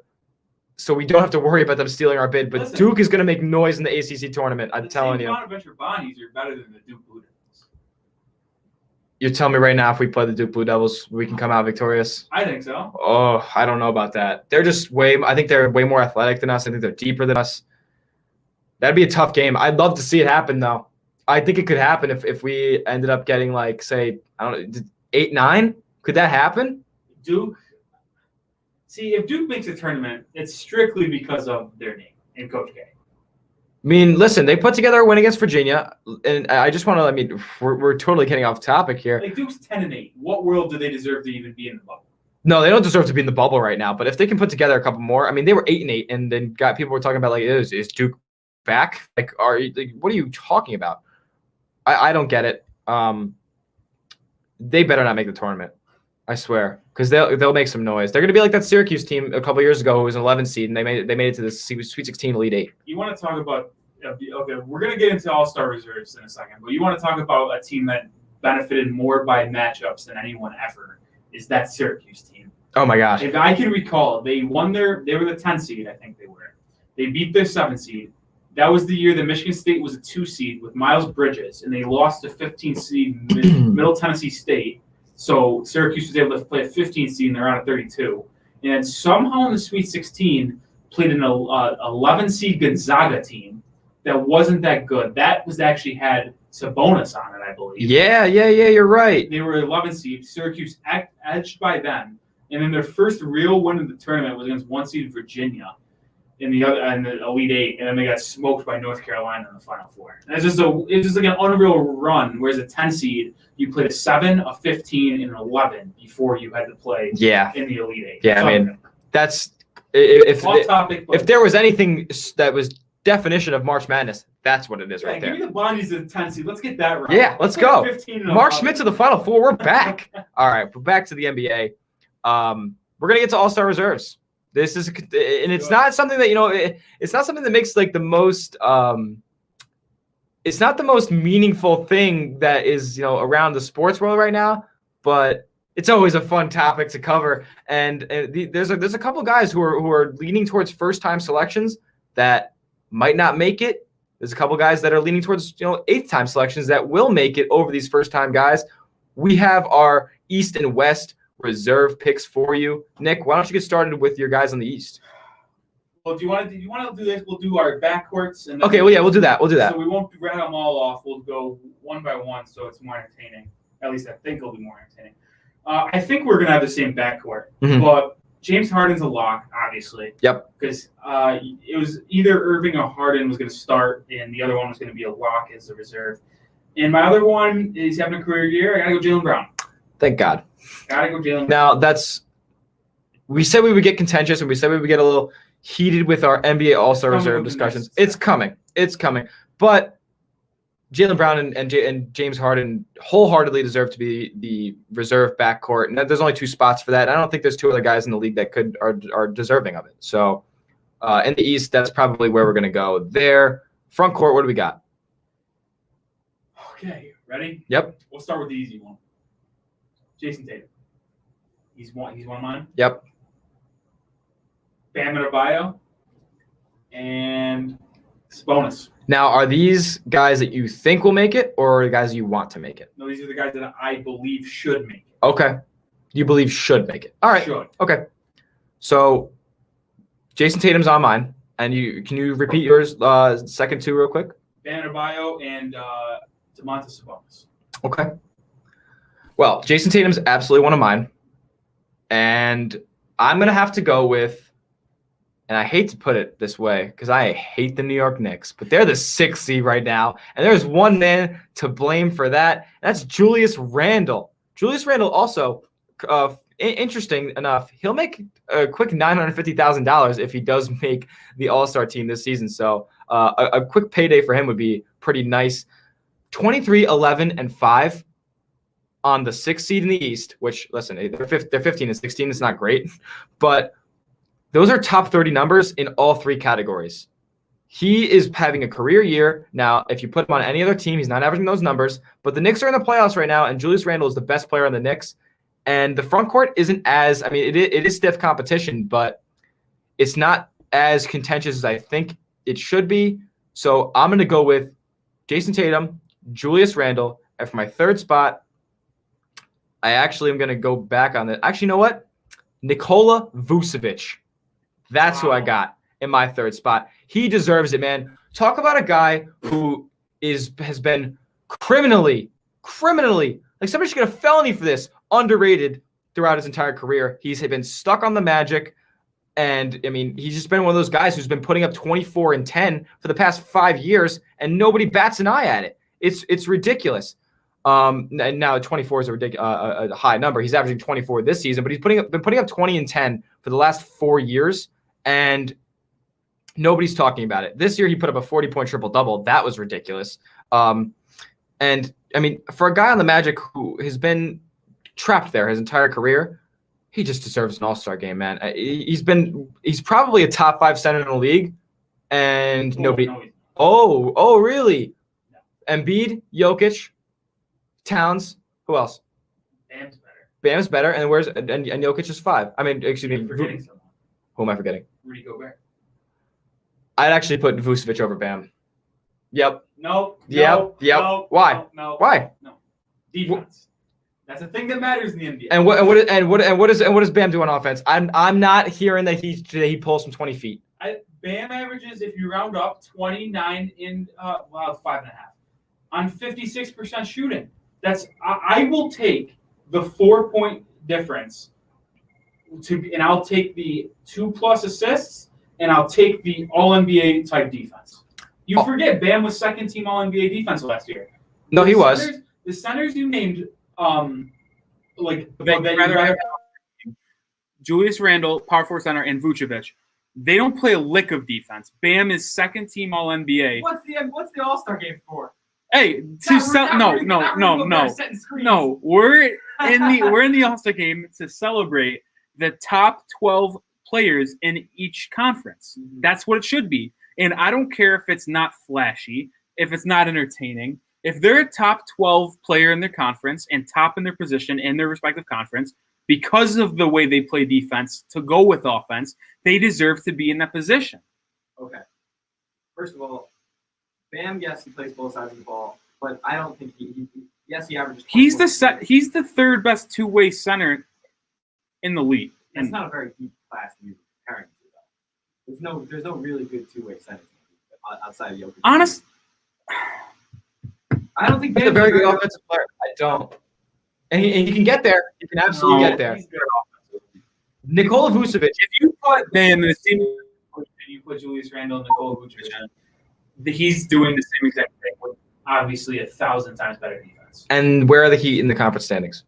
so we don't have to worry about them stealing our bid. But listen, Duke is gonna make noise in the ACC tournament. I'm telling you. Bonaventure Bonnies are better than the Duke Blue Devils. You're telling me right now if we play the Duke Blue Devils, we can come out victorious? I think so. Oh, I don't know about that. They're just I think they're way more athletic than us. I think they're deeper than us. That'd be a tough game. I'd love to see it happen, though. I think it could happen if we ended up getting, like, say, I don't know, 8-9. Could that happen? Duke. See, if Duke makes a tournament, it's strictly because of their name and Coach K. I mean, listen, they put together a win against Virginia, and I just want to. I mean, we're totally getting off topic here. Like, Duke's 10-8. What world do they deserve to even be in the bubble? No, they don't deserve to be in the bubble right now. But if they can put together a couple more, I mean, they were 8-8, and then people were talking about, like, is Duke back? Like, what are you talking about? I don't get it. They better not make the tournament. I swear, because they'll make some noise. They're going to be like that Syracuse team a couple years ago who was an 11 seed, and they made it to the Sweet 16 Elite 8. You want to talk about okay? We're going to get into All-Star reserves in a second, but you want to talk about a team that benefited more by matchups than anyone ever. Is that Syracuse team? Oh my gosh! If I can recall, they were the 10 seed. I think they were. They beat their 7 seed. That was the year that Michigan State was a 2 seed with Miles Bridges, and they lost to 15 seed Middle Tennessee State. So Syracuse was able to play a 15 seed, and they're on a 32. And somehow in the Sweet 16, played an 11 seed Gonzaga team that wasn't that good. That was actually had Sabonis on it, I believe. Yeah, you're right. They were 11 seed. Syracuse edged by them, and then their first real win of the tournament was against 1 seed Virginia in the Elite 8, and then they got smoked by North Carolina in the Final Four. And it's just like an unreal run. Whereas a 10 seed, you played a 7, a 15, and an 11 before you had to play in the Elite 8. Yeah, I mean, that's if there was anything that was definition of March Madness, that's what it is right there. Give me the Bonnies at 10 seed. Let's get that right. Yeah, let's go. Mark Schmidt to the Final Four. We're back. All right, we're back to the NBA. We're gonna get to All-Star reserves. This is, and it's not something that it's not something that makes like the most. It's not the most meaningful thing that is around the sports world right now, but it's always a fun topic to cover. And there's a couple guys who are leaning towards first-time selections that might not make it. There's a couple guys that are leaning towards eighth-time selections that will make it over these first-time guys. We have our East and West reserve picks for you. Nick, why don't you get started with your guys on the East? Well, do you want to do this? We'll do our backcourts. And okay, well, yeah, we'll do that. So we won't rattle them all off. We'll go one by one, so it's more entertaining. At least I think it'll be more entertaining. I think we're going to have the same backcourt, but James Harden's a lock, obviously. Yep. Because it was either Irving or Harden was going to start, and the other one was going to be a lock as a reserve. And my other one is having a career year. I got to go Jaylen Brown. Thank God. Gotta go Jaylen. Now we said we would get contentious, and we said we would get a little heated with our NBA All-Star reserve discussions. It's coming. But Jaylen Brown and James Harden wholeheartedly deserve to be the reserve backcourt, and there's only 2 spots for that. I don't think there's 2 other guys in the league that are deserving of it. So in the East, that's probably where we're gonna go. There, front court. What do we got? Okay, ready? Yep. We'll start with the easy one. Jason Tatum. He's one of mine. Yep. Bam Adebayo and Sabonis. Now, are these guys that you think will make it, or are the guys you want to make it? No, these are the guys that I believe should make it. Okay. You believe should make it. All right. Should. Okay. So, Jason Tatum's on mine. And can you repeat yours second 2 real quick? Bam Adebayo and Domantas Sabonis. Okay. Well, Jason Tatum's absolutely one of mine. And I'm going to have to go with and I hate to put it this way because I hate the New York Knicks, but they're the 6th seed right now, and there's one man to blame for that. And that's Julius Randle. Julius Randle also, interesting enough, he'll make a quick $950,000 if he does make the All-Star team this season. So a quick payday for him would be pretty nice. 23, 11, and 5 on the 6th seed in the East, which, listen, they're 15 and 16. It's not great, but those are top 30 numbers in all 3 categories. He is having a career year. Now, if you put him on any other team, he's not averaging those numbers, but the Knicks are in the playoffs right now, and Julius Randle is the best player on the Knicks. And the front court isn't as, I mean, it is stiff competition, but it's not as contentious as I think it should be. So I'm going to go with Jason Tatum, Julius Randle, and for my 3rd spot, I actually am going to go back on that. Actually, you know what? Nikola Vucevic. That's who I got in my 3rd spot. He deserves it, man. Talk about a guy who has been criminally, like somebody should get a felony for this, underrated throughout his entire career. He's been stuck on the Magic. And, I mean, he's just been one of those guys who's been putting up 24 and 10 for the past 5 years, and nobody bats an eye at it. It's ridiculous. And now 24 is a high number. He's averaging 24 this season, but he's been putting up 20 and 10 for the last 4 years, and nobody's talking about it. This year he put up a 40-point triple-double. That was ridiculous. And, I mean, for a guy on the Magic who has been trapped there his entire career, he just deserves an all-star game, man. He's probably a top 5 center in the league, and nobody. Oh, really? No. Embiid, Jokic, Towns. Who else? Bam's better, and Jokic is 5. I mean, excuse me. Forgetting someone. Who am I forgetting? Rudy Gobert. I'd actually put Vucevic over Bam. Yep. No. Yep. No, Why? No. Why? No. Defense. That's a thing that matters in the NBA. And what does Bam do on offense? I'm not hearing that he pulls from 20 feet. Bam averages, if you round up, 29 in 5.5 on 56% shooting. I will take the 4-point difference and I'll take the 2+ assists and I'll take the All-NBA type defense. You forget Bam was 2nd team All-NBA defense last year. No, he was. The centers you named, Julius Randle, power forward center, and Vucevic, they don't play a lick of defense. Bam is 2nd team All-NBA. What's the All-Star game for? Hey, no. We're in the All-Star game to celebrate the top 12 players in each conference. Mm-hmm. That's what it should be. And I don't care if it's not flashy, if it's not entertaining. If they're a top 12 player in their conference and top in their position in their respective conference, because of the way they play defense to go with offense, they deserve to be in that position. Okay. First of all, Bam, yes, he plays both sides of the ball, but I don't think he averages. He's the 3rd best 2-way center in the league. That's not a very deep class to be comparing to, though. There's no really good 2-way centers outside of Jokic. Honest. I don't think Bam's a very good offensive player. I don't. And he can get there. He can absolutely get there. Nikola Vucevic. If you put Bam in the same position, you put Julius Randle and Nikola Vucevic in, he's doing the same exact thing with obviously 1,000 times better defense. And where are the Heat in the conference standings?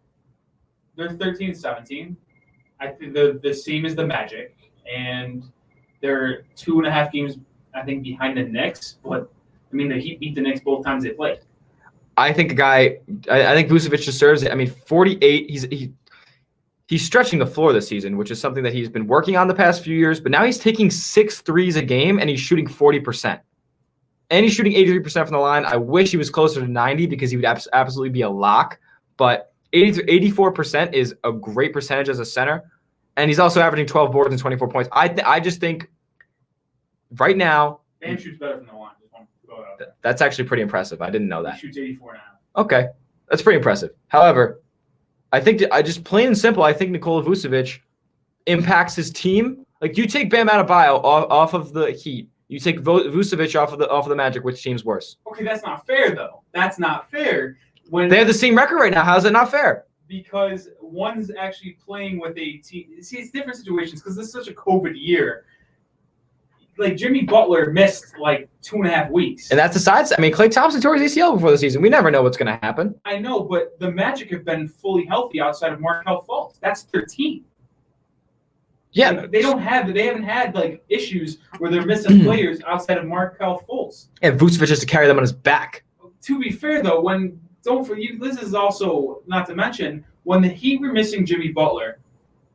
They're 13-17. I think the same as the Magic, and they're 2.5 games, I think, behind the Knicks. But I mean, the Heat beat the Knicks both times they played. I think I think Vucevic deserves it. I mean, 48. He's stretching the floor this season, which is something that he's been working on the past few years. But now he's taking 6 threes a game, and he's shooting 40%. And he's shooting 83% from the line. I wish he was closer to 90 because he would absolutely be a lock. But 84% is a great percentage as a center. And he's also averaging 12 boards and 24 points. I just think right now. Bam shoots better from the line. That's actually pretty impressive. I didn't know that. He shoots 84 now. Okay. That's pretty impressive. However, I think just plain and simple, I think Nikola Vucevic impacts his team. Like, you take Bam Adebayo off of the Heat. You take Vucevic off of the Magic. Which team's worse? Okay, that's not fair, though. That's not fair. When they have the same record right now. How is it not fair? Because one's actually playing with a team. See, it's different situations because this is such a COVID year. like Jimmy Butler missed like 2.5 weeks. And that's the sides. I mean, Klay Thompson tore his ACL before the season. We never know what's going to happen. I know, but the Magic have been fully healthy outside of Markelle Fultz. That's their team. Yeah, like, they haven't had like issues where they're missing players outside of Markelle Fultz. And Vucevic has to carry them on his back. To be fair, though, this is also not to mention when the Heat were missing Jimmy Butler,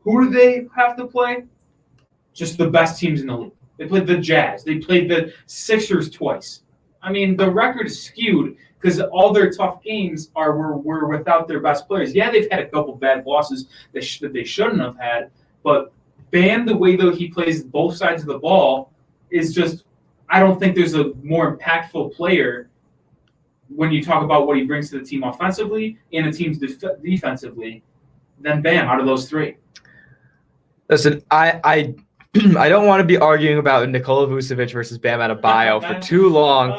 who do they have to play? Just the best teams in the league. They played the Jazz. They played the Sixers twice. I mean, the record is skewed because all their tough games were without their best players. Yeah, they've had a couple bad losses that they shouldn't have had, but Bam, the way though he plays both sides of the ball is just. I don't think there's a more impactful player when you talk about what he brings to the team offensively and the team's defensively than Bam out of those three. Listen, I don't want to be arguing about Nikola Vucevic versus Bam Adebayo for too long.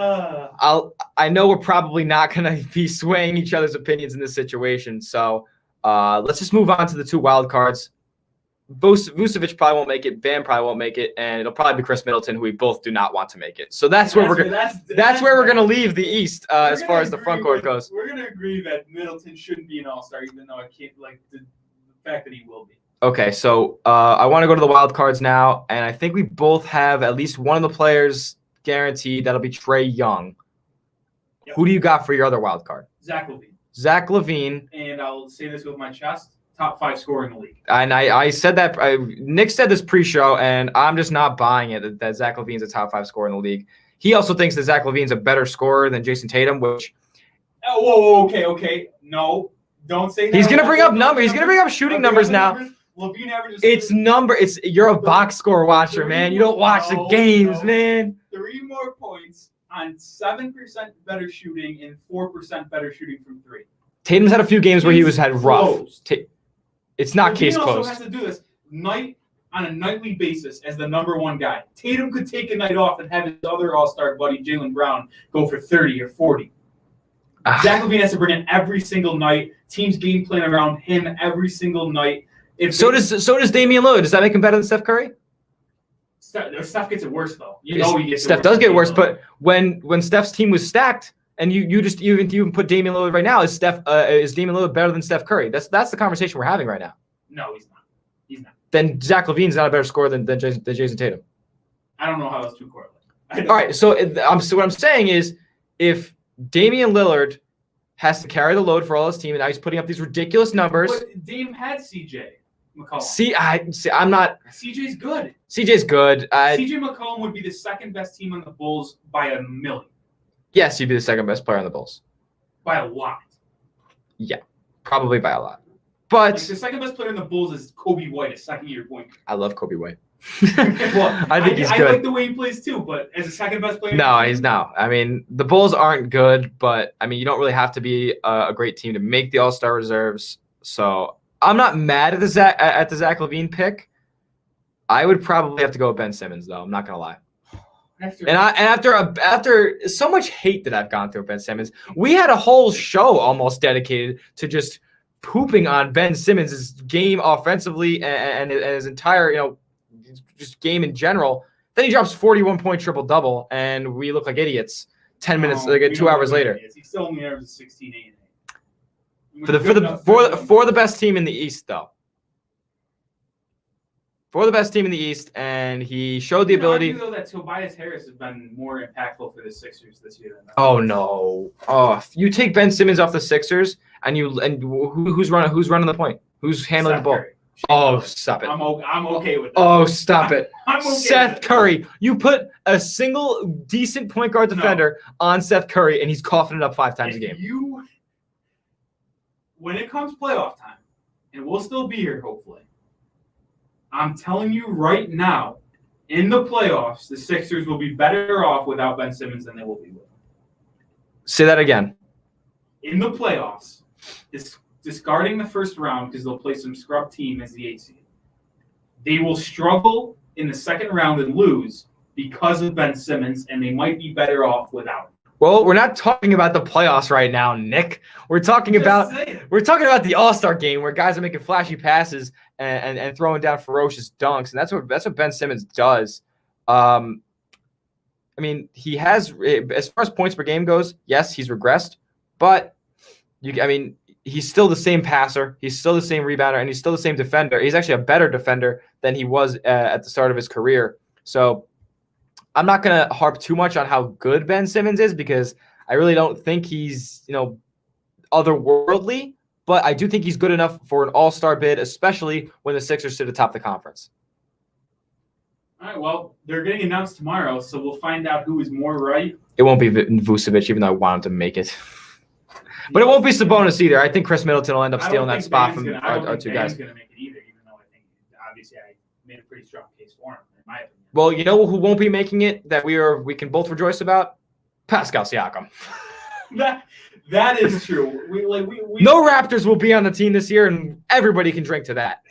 I know we're probably not going to be swaying each other's opinions in this situation, so let's just move on to the two wild cards. Vucevic probably won't make it. Bam probably won't make it, and it'll probably be Chris Middleton, who we both do not want to make it. So that's where we're going to leave the East as far as the front court goes. We're going to agree that Middleton shouldn't be an All-Star, even though I can't like the fact that he will be. Okay, so I want to go to the wild cards now, and I think we both have at least one of the players guaranteed. That'll be Trae Young. Yep. Who do you got for your other wild card? Zach LaVine. Zach LaVine. And I'll say this with my chest. Top 5 scorer in the league. And I said that Nick said this pre-show, and I'm just not buying it that Zach LaVine's a top 5 scorer in the league. He also thinks that Zach LaVine's a better scorer than Jason Tatum, which. Oh, whoa, okay. No, don't say that. He's gonna bring up numbers. He's gonna bring up shooting numbers now. LaVine averages. You're a box score watcher, man. You don't watch the games, man. 3 more points on 7% better shooting and 4% better shooting from 3. Tatum's had a few games where he had rough. It's not LaVine case also closed. has to do this on a nightly basis as the number 1 guy. Tatum could take a night off and have his other All-Star buddy, Jaylen Brown, go for 30 or 40. Zach LaVine has to bring in every single night. Teams game plan around him every single night. Does Damian Lillard. Does that make him better than Steph Curry? Steph gets it worse though. Steph does get worse, but when Steph's team was stacked, and you even put Damian Lillard right now, is Damian Lillard better than Steph Curry? That's the conversation we're having right now. No, he's not. He's not. Then Zach LaVine's not a better scorer than Jason Tatum. I don't know how those two correlate. All right, so what I'm saying is, if Damian Lillard has to carry the load for all his team, and now he's putting up these ridiculous numbers. But Dame had CJ McCollum. I'm not. CJ's good. CJ's good. CJ McCollum would be the second best team on the Bulls by a million. Yes, he'd be the second best player on the Bulls. By a lot. Yeah, probably by a lot. But the second best player in the Bulls is Kobe White, a second-year point guard. I love Kobe White. Well, I think he's good. I like the way he plays too, but as a second best player. No, he's not. I mean, the Bulls aren't good, but I mean, you don't really have to be a great team to make the All-Star reserves. So I'm not mad at the Zach LaVine pick. I would probably have to go with Ben Simmons, though. I'm not gonna lie. After so much hate that I've gone through with Ben Simmons, we had a whole show almost dedicated to just pooping on Ben Simmons' game offensively and his entire, just game in general. Then he drops 41-point triple-double, and we look like idiots 10 minutes, 2 hours later. He still only averages 16, 8. For the best team in the East, though. For the best team in the East, and he showed the ability. Though that Tobias Harris has been more impactful for the Sixers this year than that. Oh no! Oh, you take Ben Simmons off the Sixers, and who's running the point? Who's handling the ball? Curry. Oh, stop it! I'm okay with that. Oh, stop it! I'm okay Seth Curry. You put a single decent point guard defender on Seth Curry, and he's coughing it up 5 times a game. When it comes playoff time, and we'll still be here hopefully. I'm telling you right now, in the playoffs, the Sixers will be better off without Ben Simmons than they will be with him. Say that again. In the playoffs, discarding the first round because they'll play some scrub team as the 8 seed. They will struggle in the second round and lose because of Ben Simmons, and they might be better off without him. Well, we're not talking about the playoffs right now, Nick. We're talking about the All-Star game where guys are making flashy passes and throwing down ferocious dunks, and that's what Ben Simmons does. I mean, he has, as far as points per game goes, yes, he's regressed, but he's still the same passer. He's still the same rebounder, and he's still the same defender. He's actually a better defender than he was at the start of his career. So I'm not going to harp too much on how good Ben Simmons is because I really don't think he's, otherworldly, but I do think he's good enough for an all-star bid, especially when the Sixers sit atop the conference. All right, well, they're getting announced tomorrow, so we'll find out who is more right. It won't be Vucevic, even though I want him to make it. But it won't be Sabonis either. I think Chris Middleton will end up stealing that spot from our two guys. Going to make it either, even though I think obviously I made a pretty strong case for him, in my opinion. Well, you know who won't be making it that we can both rejoice about? Pascal Siakam. That is true. No Raptors will be on the team this year, and everybody can drink to that.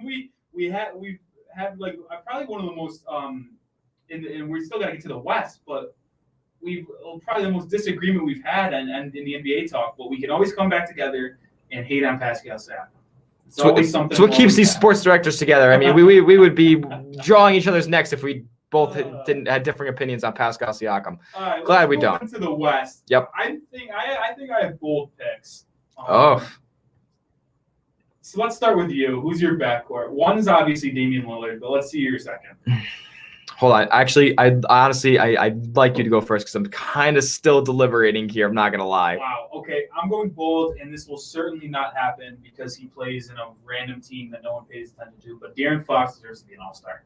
We have like probably one of the most and we're still got to get to the West, but we've probably the most disagreement we've had and in the NBA talk. But we can always come back together and hate on Pascal Siakam. It's always something. It's what keeps these sports directors together. I mean, we would be drawing each other's necks if we both had differing opinions on Pascal Siakam. Right, Glad we don't. To the West. Yep. I think I have bold picks. So let's start with you. Who's your backcourt? One's obviously Damian Lillard, but let's see your second. Hold on. Actually, I'd like you to go first because I'm kind of still deliberating here. I'm not going to lie. Wow. Okay. I'm going bold, and this will certainly not happen because he plays in a random team that no one pays attention to. But De'Aaron Fox deserves to be an all-star.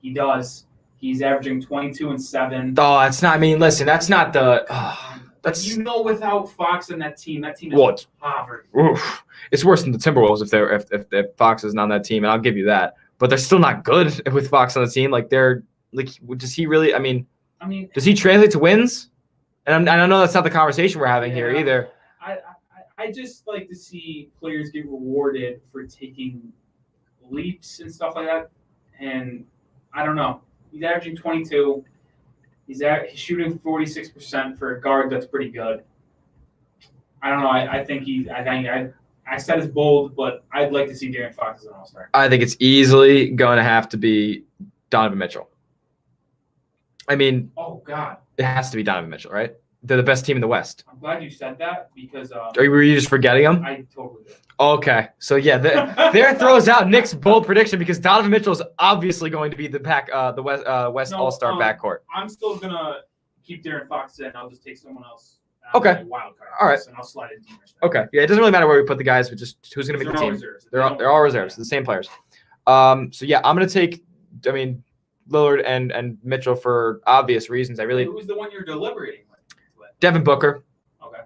He does. He's averaging 22 and 7. Oh, that's not. I mean, listen, that's not the. That's without Fox in that team is poverty. Oof. It's worse than the Timberwolves if Fox isn't on that team, and I'll give you that. But they're still not good with Fox on the team. Does he really? I mean, does he translate to wins? And I know that's not the conversation we're having here either. I just like to see players get rewarded for taking leaps and stuff like that. And I don't know. He's averaging 22. He's shooting 46% for a guard. That's pretty good. I don't know. I said it's bold, but I'd like to see De'Aaron Fox as an all-star. I think it's easily going to have to be Donovan Mitchell. I mean, oh God, it has to be Donovan Mitchell, right? They're the best team in the West. I'm glad you said that because. Were you just forgetting them? I totally did. Okay, so yeah, there throws out Nick's bold prediction because Donovan Mitchell is obviously going to be the West All-Star backcourt. I'm still gonna keep De'Aaron Fox in. I'll just take someone else. Okay. Wild card. All right. And I'll slide in team. Okay. Yeah, it doesn't really matter where we put the guys, but just who's going to make the team. Reserves. They're all reserves. The same players. So yeah, I'm going to take. Lillard and Mitchell for obvious reasons. Who's the one you're deliberating with? Devin Booker. Okay.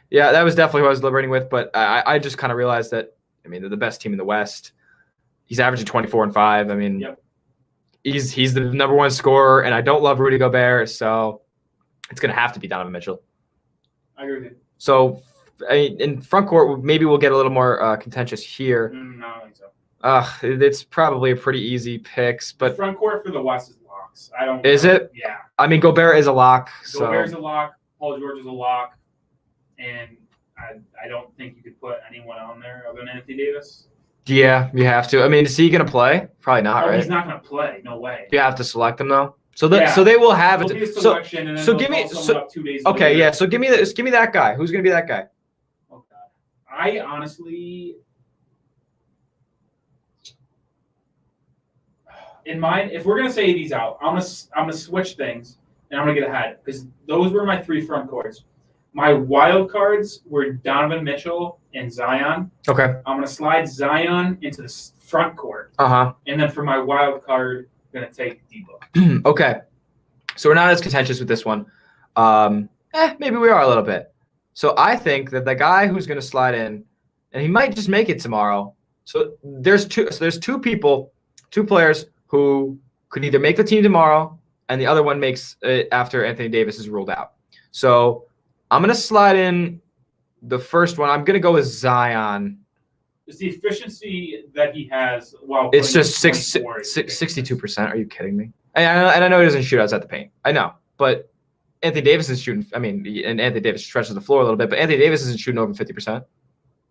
Yeah, that was definitely who I was deliberating with, but I just kind of realized that. They're the best team in the West. He's averaging 24 and 5. Yep. He's the number one scorer, and I don't love Rudy Gobert, so it's going to have to be Donovan Mitchell. I agree with you. So, in front court, maybe we'll get a little more contentious here. No, I don't think so. It's probably a pretty easy picks, but front court for the West is locks. Is it? Yeah. Gobert is a lock. Gobert's a lock. Paul George is a lock, and I don't think you could put anyone on there other than Anthony Davis. Yeah, you have to. Is he going to play? Probably not, right? He's not going to play. No way. You have to select him though. So they will have it. So give me. Up 2 days later. Yeah. So give me that guy. Who's going to be that guy? Oh God. I honestly, in mind, if we're going to say these out, I'm gonna switch things and I'm gonna get ahead because those were my 3 front courts. My wild cards were Donovan Mitchell and Zion. Okay. I'm going to slide Zion into the front court. Uh-huh. And then for my wild card, I'm going to take Debo. Okay. So we're not as contentious with this one. Maybe we are a little bit. So I think that the guy who's going to slide in, and he might just make it tomorrow. So there's two players who could either make the team tomorrow, and the other one makes it after Anthony Davis is ruled out. So I'm going to slide in the first one. I'm going to go with Zion. It's the efficiency that he has while it's just 62%. Are you kidding me? And I know he doesn't shoot outside the paint. I know. But Anthony Davis is shooting. And Anthony Davis stretches the floor a little bit, but Anthony Davis isn't shooting over 50%.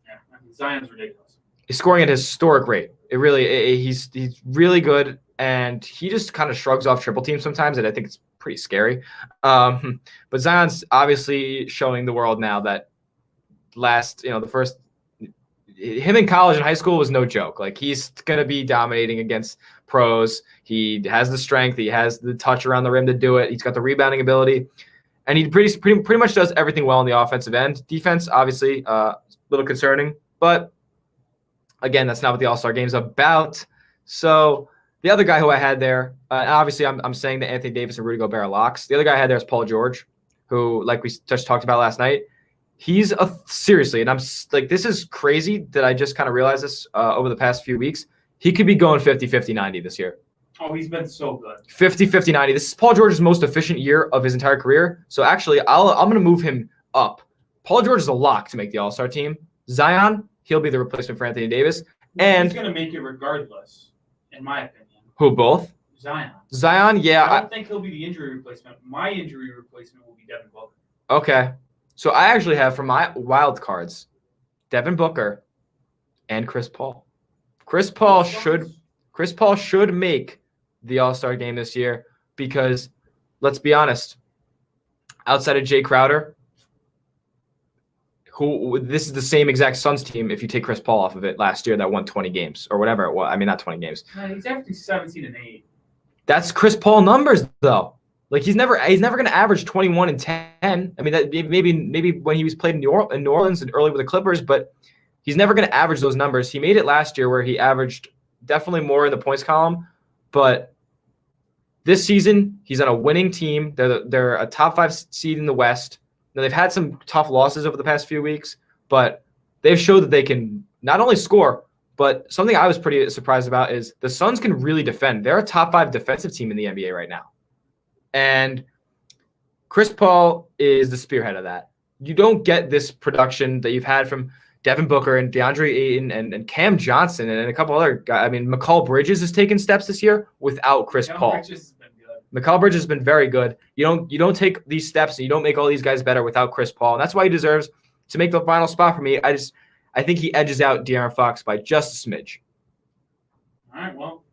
Yeah, Zion's ridiculous. He's scoring at a historic rate. He's really good, and he just kind of shrugs off triple teams sometimes, and I think it's pretty scary. But Zion's obviously showing the world now that him in college and high school was no joke. Like, he's going to be dominating against pros. He has the strength. He has the touch around the rim to do it. He's got the rebounding ability. And he pretty much does everything well on the offensive end. Defense, obviously, a little concerning. But, again, that's not what the All-Star Game is about. So the other guy who I had there, obviously I'm saying that Anthony Davis and Rudy Gobert are locks. The other guy I had there is Paul George, who, like we just talked about last night, he's seriously, and I'm like, this is crazy that I just kind of realized this over the past few weeks. He could be going 50-50-90 this year. Oh, he's been so good. 50-50-90. This is Paul George's most efficient year of his entire career. So actually, I'm going to move him up. Paul George is a lock to make the All-Star team. Zion, he'll be the replacement for Anthony Davis. And he's going to make it regardless, in my opinion. Who, both? Zion, yeah. I don't think he'll be the injury replacement. My injury replacement will be Devin Booker. Okay. So I actually have for my wild cards, Devin Booker and Chris Paul. Chris Paul should make the All-Star game this year because, let's be honest, outside of Jay Crowder, this is the same exact Suns team if you take Chris Paul off of it last year that won 20 games or whatever it was. I mean, not 20 games. He's averaging 17 and 8. That's Chris Paul numbers, though. Like, he's never going to average 21 and 10. I mean, that maybe when he was played in New Orleans and early with the Clippers, but he's never going to average those numbers. He made it last year where he averaged definitely more in the points column, but this season he's on a winning team. They're a top 5 seed in the West. Now, they've had some tough losses over the past few weeks, but they've showed that they can not only score, but something I was pretty surprised about is the Suns can really defend. They're a top 5 defensive team in the NBA right now. And Chris Paul is the spearhead of that. You don't get this production that you've had from Devin Booker and DeAndre Ayton and Cam Johnson and a couple other guys. I mean, Mikal Bridges has taken steps this year without Chris Paul. Mikal Bridges has been very good. You don't take these steps and you don't make all these guys better without Chris Paul. And that's why he deserves to make the final spot for me. I think he edges out De'Aaron Fox by just a smidge. All right, well,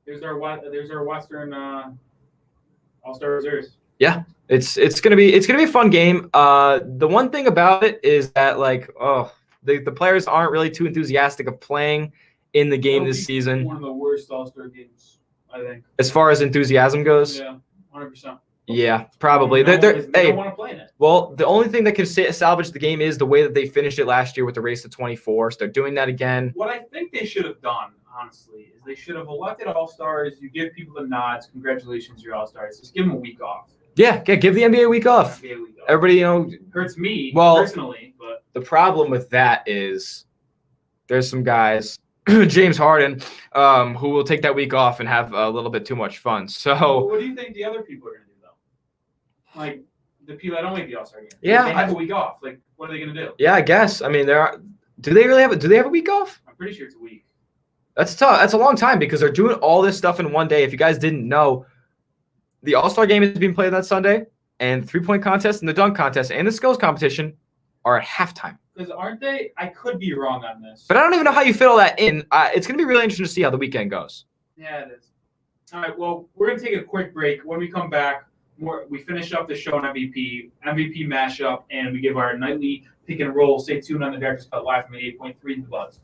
there's our Western All-Star reserves. Yeah, it's gonna be a fun game. The one thing about it is that the players aren't really too enthusiastic of playing in the game this season. One of the worst All-Star games, I think. As far as enthusiasm goes. Yeah, 100%. Yeah, probably. They don't want to play in it. Well, the only thing that can salvage the game is the way that they finished it last year with the race to 24. So they're doing that again. What I think they should have done, honestly, is they should have elected All-Stars. You give people the nods. Congratulations, you're All-Stars. Just give them a week off. Yeah, give the NBA a week off. Everybody, hurts me personally, but the problem with that is there's some guys, James Harden, who will take that week off and have a little bit too much fun. So, what do you think the other people are going to do, though? Like the people that don't make the All-Star game. Yeah, they have a week off. Like, what are they going to do? Yeah, I guess. I mean, do they have a week off? I'm pretty sure it's a week. That's tough. That's a long time because they're doing all this stuff in one day. If you guys didn't know, the All-Star game is being played that Sunday, and the three-point contest and the dunk contest and the skills competition are at halftime. Because aren't they? I could be wrong on this. But I don't even know how you fit all that in. It's going to be really interesting to see how the weekend goes. Yeah, it is. All right, well, we're going to take a quick break. When we come back, we finish up the show on MVP mashup, and we give our nightly pick and roll. Stay tuned on the Director's Cut live from 88.3 The Buzz.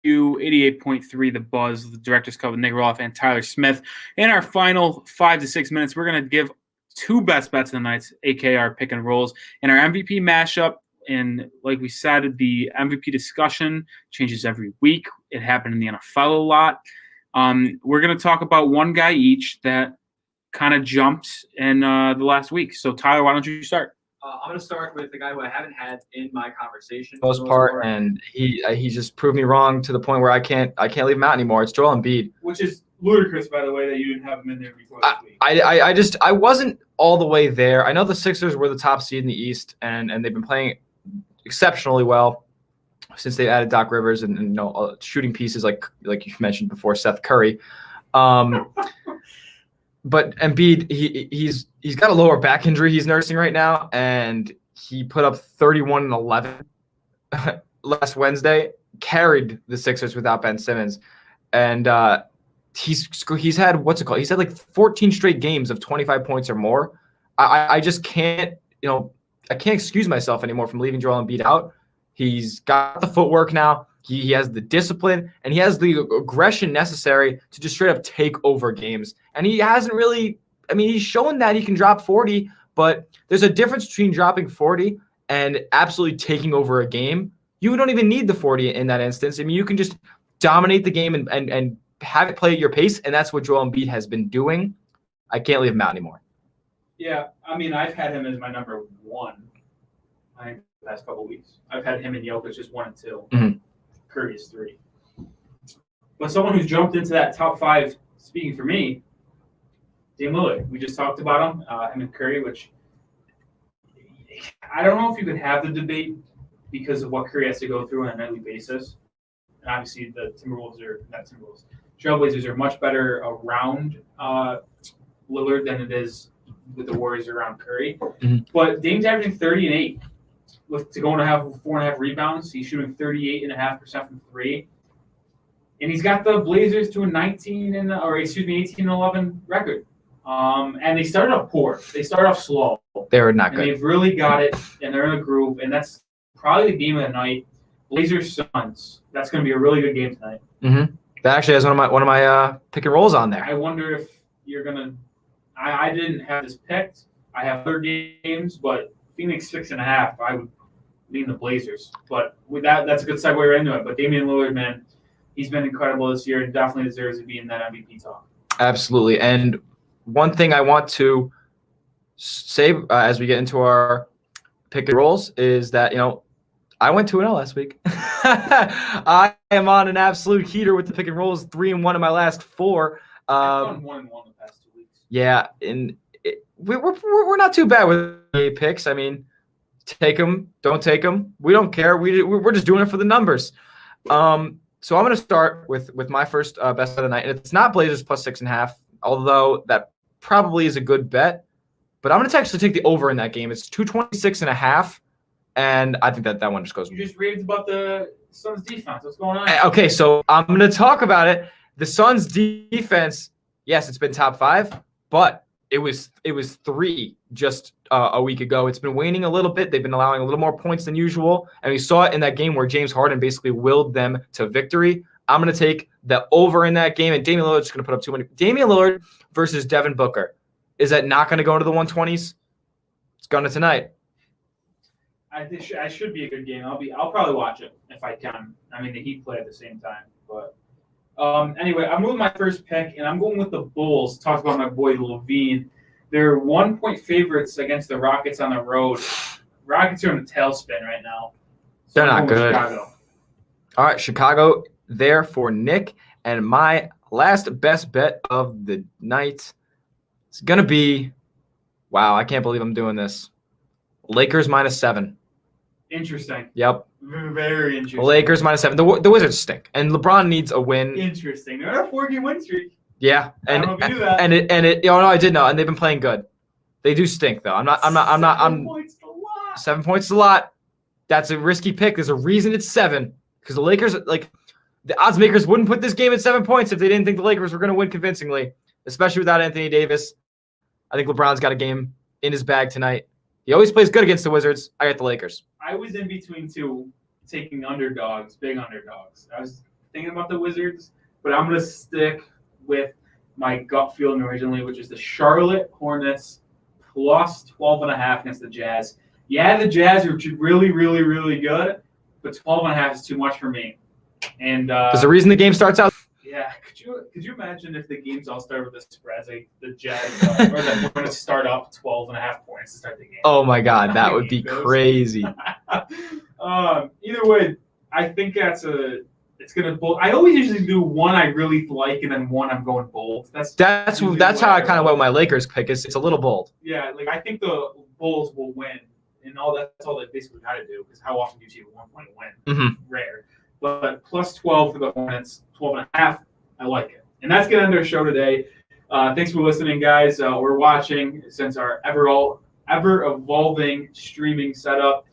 88.3 The Buzz, the Director's Cut with Nic Rohloff and Tyler Smith. In our final 5 to 6 minutes, we're going to give 2 best bets of the night, aka our pick and rolls, and our MVP mashup. And like we said, the MVP discussion changes every week. It happened in the NFL a lot. We're going to talk about one guy each that kind of jumped in the last week. So, Tyler, why don't you start? I'm going to start with the guy who I haven't had in my conversation. For the most part, and he just proved me wrong to the point where I can't leave him out anymore. It's Joel Embiid. Which is ludicrous, by the way, that you didn't have him in there before this week. I wasn't all the way there. I know the Sixers were the top seed in the East, and they've been playing exceptionally well since they added Doc Rivers and shooting pieces like you mentioned before, Seth Curry. But Embiid, he's got a lower back injury he's nursing right now, and he put up 31 and 11 last Wednesday, carried the Sixers without Ben Simmons, and he's had He's had like 14 straight games of 25 points or more. I just can't I can't excuse myself anymore from leaving Joel Embiid out. He's got the footwork now. He has the discipline, and he has the aggression necessary to just straight up take over games. And he hasn't really – I mean, he's shown that he can drop 40, but there's a difference between dropping 40 and absolutely taking over a game. You don't even need the 40 in that instance. I mean, you can just dominate the game and have it play at your pace, and that's what Joel Embiid has been doing. I can't leave him out anymore. Yeah, I mean, I've had him as my number 1, I think, the past couple of weeks. I've had him and Jokic just 1 and 2. Mm-hmm. Curry is 3. But someone who's jumped into that top 5, speaking for me, Dame Lillard. We just talked about him and Curry, which I don't know if you could have the debate because of what Curry has to go through on a nightly basis. And obviously the Trailblazers are much better around Lillard than it is with the Warriors around Curry. Mm-hmm. But Dame's averaging 30 and 8. To go and have 4.5 rebounds. He's shooting 38.5% from 3. And he's got the Blazers to a 18 and 11 record. And they started off poor. They started off slow. They were not good. They've really got it, and they're in a groove. And that's probably the game of the night. Blazers Suns. That's going to be a really good game tonight. Mm-hmm. That actually has one of my pick and rolls on there. I wonder if you're going to – I didn't have this picked. I have other games, but Phoenix 6.5, I would lean the Blazers. But with that's a good segue right into it. But Damian Lillard, man, he's been incredible this year and definitely deserves to be in that MVP talk. Absolutely. And one thing I want to say as we get into our pick and rolls is that, I went 2-0 last week. I am on an absolute heater with the pick and rolls, 3-1 in my last 4. I've won 1-1 the past 2 weeks. Yeah, and we're not too bad with the picks. I mean, take them, don't take them. We don't care. We're just doing it for the numbers. So I'm going to start with my first best of the night, and it's not Blazers plus 6.5, although that probably is a good bet. But I'm going to actually take the over in that game. It's 226.5, and I think that one just goes. You just raved about the Suns defense. What's going on? Okay, so I'm going to talk about it. The Suns defense, yes, it's been top 5, but it was 3 just a week ago. It's been waning a little bit. They've been allowing a little more points than usual, and we saw it in that game where James Harden basically willed them to victory. I'm going to take the over in that game, and Damian Lillard's going to put up too many. Damian Lillard versus Devin Booker. Is that not going to go into the 120s? It's going to tonight. I think it should be a good game. I'll probably watch it if I can. I mean, the Heat play at the same time, but. Anyway, I'm moving my first pick, and I'm going with the Bulls. Talked about my boy Levine. They're 1-point favorites against the Rockets on the road. Rockets are in a tailspin right now. So they're not good. Chicago. All right, Chicago there for Nick. And my last best bet of the night is going to be, wow, I can't believe I'm doing this. Lakers -7. Interesting. Yep. Very interesting. Lakers -7. The Wizards stink, and LeBron needs a win. Interesting. They're on a 4-game win streak. Yeah, and I don't know if you knew that. And it. No, I did know, and they've been playing good. They do stink though. I'm 7 points a lot. 7 points is a lot. That's a risky pick. There's a reason it's 7 because the Lakers, the odds makers, wouldn't put this game at 7 points if they didn't think the Lakers were going to win convincingly, especially without Anthony Davis. I think LeBron's got a game in his bag tonight. He always plays good against the Wizards. I got the Lakers. I was in between 2, taking underdogs, big underdogs. I was thinking about the Wizards, but I'm going to stick with my gut feeling originally, which is the Charlotte Hornets plus 12.5 against the Jazz. Yeah, the Jazz are really, really, really good, but 12.5 is too much for me. And there's a reason the game starts out. Yeah, could you imagine if the games all start with the spreads, like the Jazz or we're going to start up 12.5 points to start the game? Oh my God, that would be crazy. Either way, I think it's gonna bold. I always usually do one I really like and then one I'm going bold. That's how I kind of went with my Lakers pick. It's a little bold. Yeah, like I think the Bulls will win, and that's all they basically got to do. Because how often do you see a 1-point win? Mm-hmm. Rare. But plus 12 for the Hornets, 12.5. I like it, and that's gonna end our show today. Thanks for listening, guys. We're watching since our ever evolving streaming setup.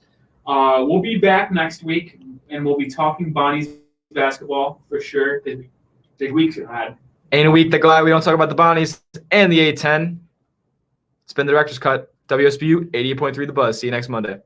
We'll be back next week, and we'll be talking Bonnie's basketball for sure. Big weeks ahead. Ain't a week that glad we don't talk about the Bonnies and the A10. It's been the Director's Cut. WSBU 88.3 The Buzz. See you next Monday.